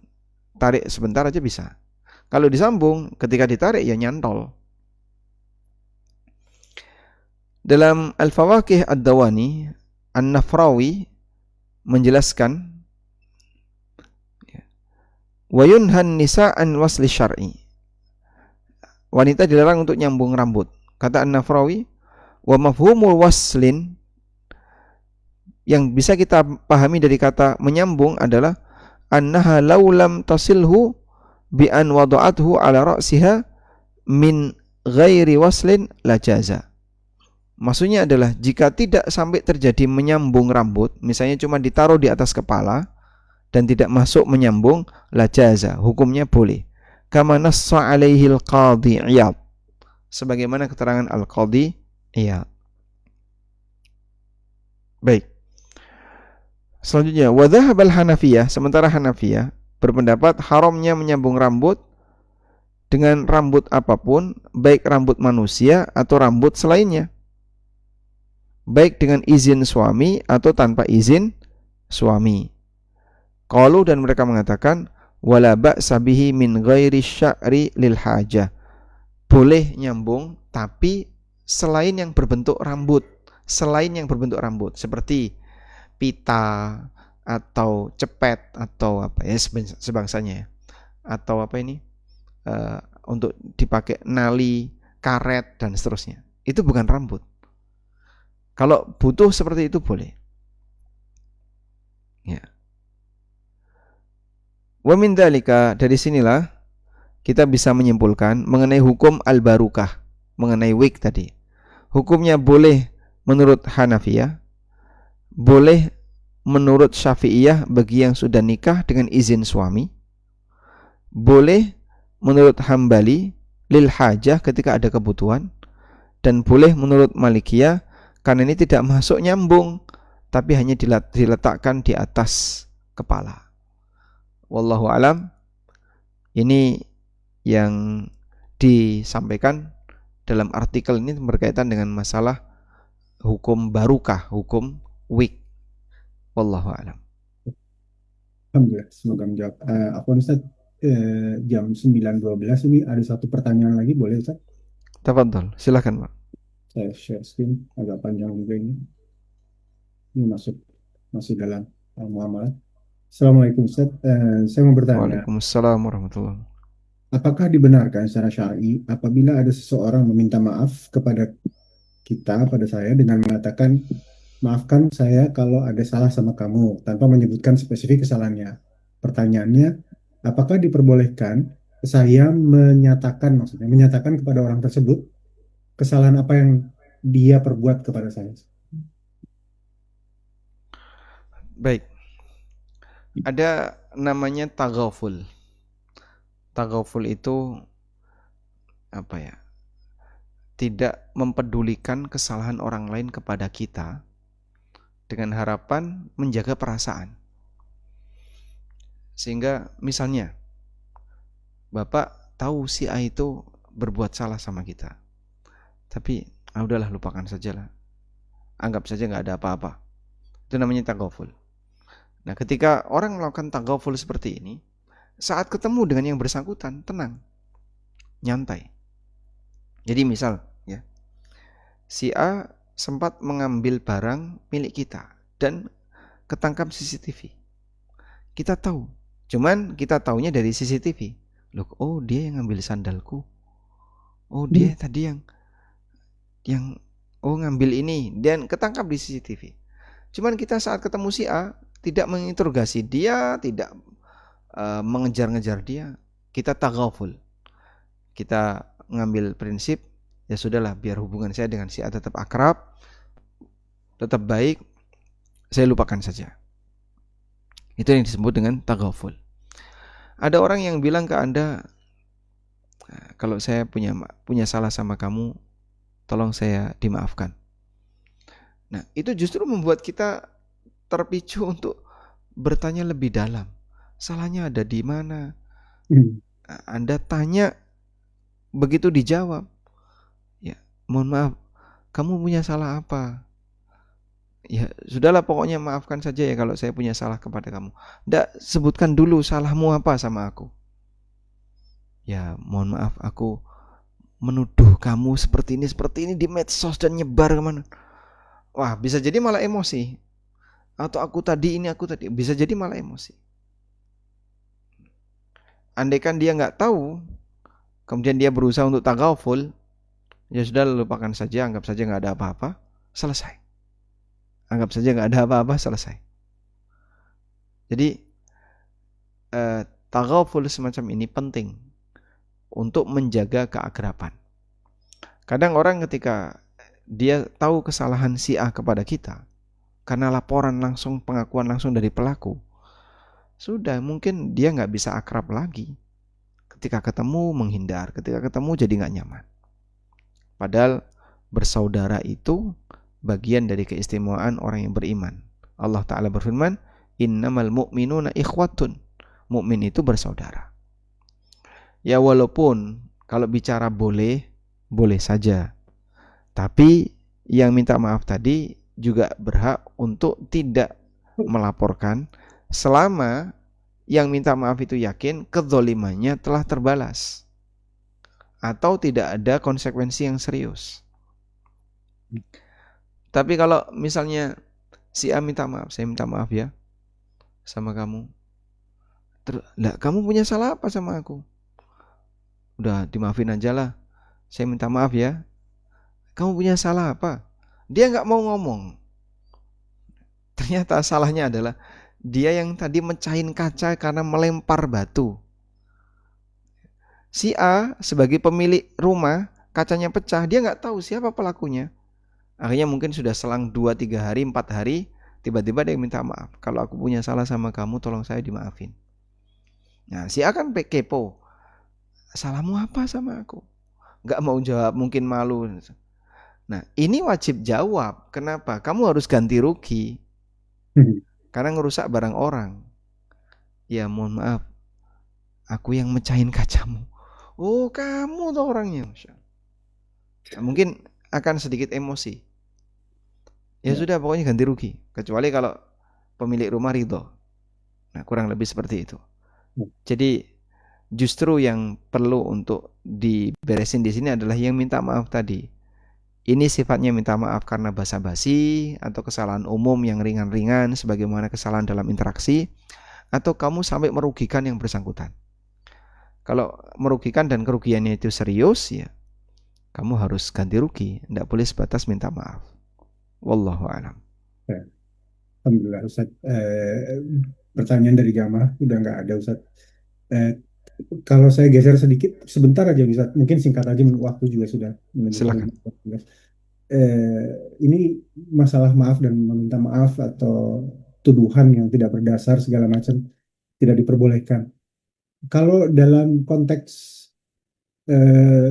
tarik sebentar aja bisa. Kalau disambung ketika ditarik ya nyantol. Dalam Al-Fawaqih Ad-Dawani, An-Nafrawi menjelaskan, wa yunhan nisa'an wasli syar'i, wanita dilarang untuk nyambung rambut. Kata An-Nafrawi, wa mafhumul waslin, yang bisa kita pahami dari kata menyambung adalah annaha law lam tasilhu bi an wada'athu ala ra'siha min ghairi waslin la jaza. Maksudnya adalah jika tidak sampai terjadi menyambung rambut, misalnya cuma ditaruh di atas kepala dan tidak masuk menyambung, la jaza, hukumnya boleh. Kama nassa alaihi al-qadhi Iyad, sebagaimana keterangan al-qadhi Iyad. Baik. Selanjutnya, wa dhahabal Hanafiyah, sementara Hanafiyah berpendapat haramnya menyambung rambut dengan rambut apapun, baik rambut manusia atau rambut selainnya, baik dengan izin suami atau tanpa izin suami. Qalu, dan mereka mengatakan, wala ba'sa bihi min ghairi sya'ri lil hajah, boleh nyambung tapi selain yang berbentuk rambut, seperti pita atau cepet atau apa ya sebangsanya ya, atau apa ini untuk dipakai nali, karet dan seterusnya. Itu bukan rambut. Kalau butuh seperti itu boleh. Ya. Wa min dzalika, dari sinilah kita bisa menyimpulkan mengenai hukum al-barukah, mengenai wig tadi. Hukumnya boleh menurut Hanafiyah, boleh menurut Syafi'iyah bagi yang sudah nikah dengan izin suami, boleh menurut Hambali lil hajah ketika ada kebutuhan, dan boleh menurut Malikiyah karena ini tidak masuk nyambung tapi hanya diletakkan di atas kepala. Wallahu alam. Ini yang disampaikan dalam artikel ini berkaitan dengan masalah hukum barukah, hukum wig. Wallahu alam. Alhamdulillah, semoga menjawab. Ustaz, jam 9.12 ini ada satu pertanyaan lagi, boleh Ustaz? Tafadhol, silakan Pak. Saya share screen, agak panjang juga ini. Ini masih dalam muamalah. Assalamualaikum Ustaz, saya mau bertanya, Waalaikumsalam warahmatullahi wabarakatuh. apakah dibenarkan secara syar'i apabila ada seseorang meminta maaf kepada kita, pada saya, dengan mengatakan, maafkan saya kalau ada salah sama kamu, tanpa menyebutkan spesifik kesalahannya. Pertanyaannya, apakah diperbolehkan saya menyatakan kepada orang tersebut kesalahan apa yang dia perbuat kepada saya? Baik. Ada namanya taghaful. Taghaful itu apa ya? Tidak mempedulikan kesalahan orang lain kepada kita dengan harapan menjaga perasaan. Sehingga misalnya Bapak tahu si A itu berbuat salah sama kita, tapi udahlah, lupakan sajalah, anggap saja nggak ada apa-apa. Itu namanya taghaful. Nah, ketika orang melakukan taghaful seperti ini, saat ketemu dengan yang bersangkutan, tenang, nyantai. Jadi misal ya, si A sempat mengambil barang milik kita dan ketangkap CCTV. Kita tahu, cuman kita taunya dari CCTV. Loh, oh dia yang ngambil sandalku. Oh dia tadi yang oh ngambil ini, dan ketangkap di CCTV. Cuman kita saat ketemu si A tidak menginterogasi dia, tidak mengejar-ngejar dia, kita taghaful. Kita ngambil prinsip, ya sudahlah, biar hubungan saya dengan si A tetap akrab, tetap baik, saya lupakan saja. Itu yang disebut dengan taghaful. Ada orang yang bilang ke Anda, kalau saya punya salah sama kamu, tolong saya dimaafkan. Nah, itu justru membuat kita terpicu untuk bertanya lebih dalam. Salahnya ada di mana? Anda tanya, begitu dijawab, ya mohon maaf, kamu punya salah apa? Ya sudahlah, pokoknya maafkan saja ya kalau saya punya salah kepada kamu. Nggak sebutkan dulu salahmu apa sama aku. Ya mohon maaf, aku menuduh kamu seperti ini di medsos dan nyebar kemana. Wah, bisa jadi malah emosi. Atau aku tadi, bisa jadi malah emosi. Andaikan dia nggak tahu, kemudian dia berusaha untuk taghaful, ya sudah, lupakan saja, anggap saja nggak ada apa-apa, selesai. Anggap saja nggak ada apa-apa, selesai. Jadi taghaful semacam ini penting untuk menjaga keakraban. Kadang orang ketika dia tahu kesalahan si A kepada kita, karena laporan langsung, pengakuan langsung dari pelaku, sudah, mungkin dia nggak bisa akrab lagi. Ketika ketemu menghindar, ketika ketemu jadi nggak nyaman. Padahal bersaudara itu bagian dari keistimewaan orang yang beriman. Allah Ta'ala berfirman, innamal mu'minuna ikhwatun. Mukmin itu bersaudara. Ya walaupun kalau bicara boleh saja. Tapi yang minta maaf tadi juga berhak untuk tidak melaporkan selama yang minta maaf itu yakin kezalimannya telah terbalas atau tidak ada konsekuensi yang serius. Tapi kalau misalnya si A minta maaf, saya minta maaf ya sama kamu. Terus, lah kamu punya salah apa sama aku? Udah dimaafin aja lah. Saya minta maaf ya. Kamu punya salah apa? Dia nggak mau ngomong. Ternyata salahnya adalah dia yang tadi mecahin kaca karena melempar batu. Si A sebagai pemilik rumah, kacanya pecah, dia nggak tahu siapa pelakunya. Akhirnya mungkin sudah selang 2-3 hari, 4 hari, tiba-tiba dia minta maaf. Kalau aku punya salah sama kamu, tolong saya dimaafin. Nah, si A kan kepo. Salahmu apa sama aku? Nggak mau jawab, mungkin malu. Nah, ini wajib jawab. Kenapa? Kamu harus ganti rugi. Karena ngerusak barang orang. Ya mohon maaf, aku yang mecahin kacamu. Oh, kamu tuh orangnya. Nah, mungkin akan sedikit emosi. Ya sudah, pokoknya ganti rugi. Kecuali kalau pemilik rumah ridho. Nah, kurang lebih seperti itu. Jadi justru yang perlu untuk diberesin di sini adalah yang minta maaf tadi. Ini sifatnya minta maaf karena basa-basi atau kesalahan umum yang ringan-ringan sebagaimana kesalahan dalam interaksi, atau kamu sampai merugikan yang bersangkutan. Kalau merugikan dan kerugiannya itu serius, ya kamu harus ganti rugi, tidak boleh sebatas minta maaf. Wallahu a'lam. Alhamdulillah Ustaz. Pertanyaan dari jamaah udah nggak ada Ustaz. Kalau saya geser sedikit sebentar aja Ustaz, mungkin singkat aja, waktu juga sudah menunjukkan. Silakan. Ini masalah maaf dan meminta maaf atau tuduhan yang tidak berdasar segala macam tidak diperbolehkan. Kalau dalam konteks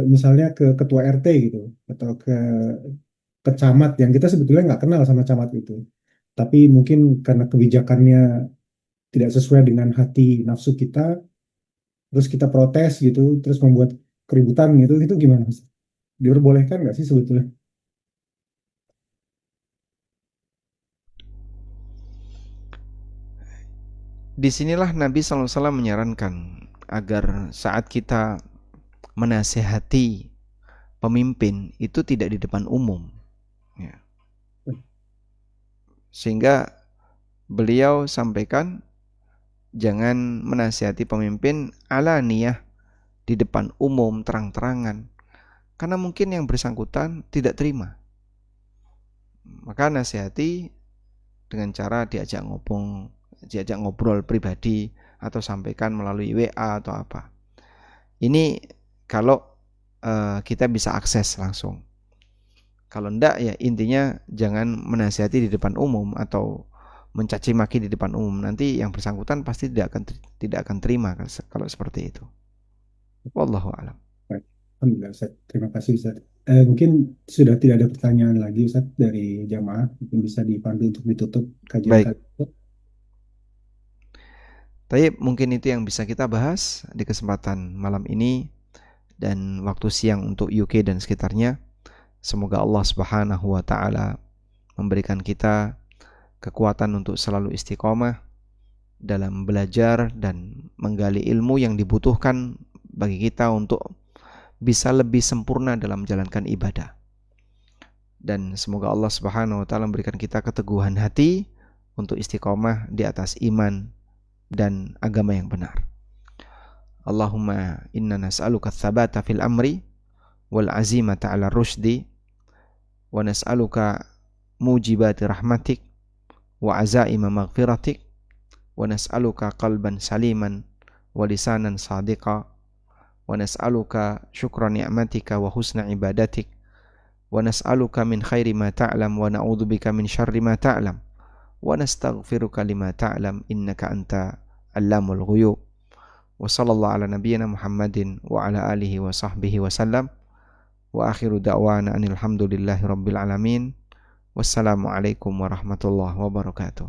misalnya ke ketua RT gitu atau ke camat yang kita sebetulnya nggak kenal sama camat itu, tapi mungkin karena kebijakannya tidak sesuai dengan hati nafsu kita, terus kita protes gitu, terus membuat keributan gitu, itu gimana Mas? Diperbolehkan nggak sih sebetulnya? Disinilah Nabi SAW menyarankan agar saat kita menasehati pemimpin itu tidak di depan umum, ya. Sehingga beliau sampaikan jangan menasihati pemimpin alaniyah, di depan umum terang-terangan, karena mungkin yang bersangkutan tidak terima. Maka nasihati dengan cara diajak ngobrol pribadi atau sampaikan melalui WA atau apa. Ini kalau kita bisa akses langsung. Kalau enggak ya intinya jangan menasihati di depan umum atau mencaci maki di depan umum. Nanti yang bersangkutan pasti tidak akan terima kalau seperti itu. Wallahu a'lam. Baik. Alhamdulillah Ustaz. Terima kasih Ustaz. Mungkin sudah tidak ada pertanyaan lagi Ustaz dari jamaah. Mungkin bisa dipandu untuk ditutup kajian Baik. kali ini. Tapi mungkin itu yang bisa kita bahas di kesempatan malam ini dan waktu siang untuk UK dan sekitarnya. Semoga Allah Subhanahu wa taala memberikan kita kekuatan untuk selalu istiqomah dalam belajar dan menggali ilmu yang dibutuhkan bagi kita untuk bisa lebih sempurna dalam menjalankan ibadah. Dan semoga Allah Subhanahu wa taala memberikan kita keteguhan hati untuk istiqomah di atas iman dan agama yang benar. Allahumma inna nas'aluka tsabata fil amri wal azimata 'ala rusydi wa nas'aluka mujibati rahmatik wa azaima maghfiratik wa nas'aluka qalban saliman wa lisanan sadiqa wa nas'aluka syukra ni'matika wa husna ibadatik wa nas'aluka min khairi ma ta'lam wa na'udzubika min syarri ma ta'lam wa nastaghfiruka lima ta'lam innaka anta allamul ghuyub. Wa sallallahu ala nabiyyina Muhammadin wa ala alihi wa sahbihi wa sallam. Wa akhiru da'wana anil hamdulillahi rabbil alamin. Wassalamualaikum warahmatullahi wabarakatuh.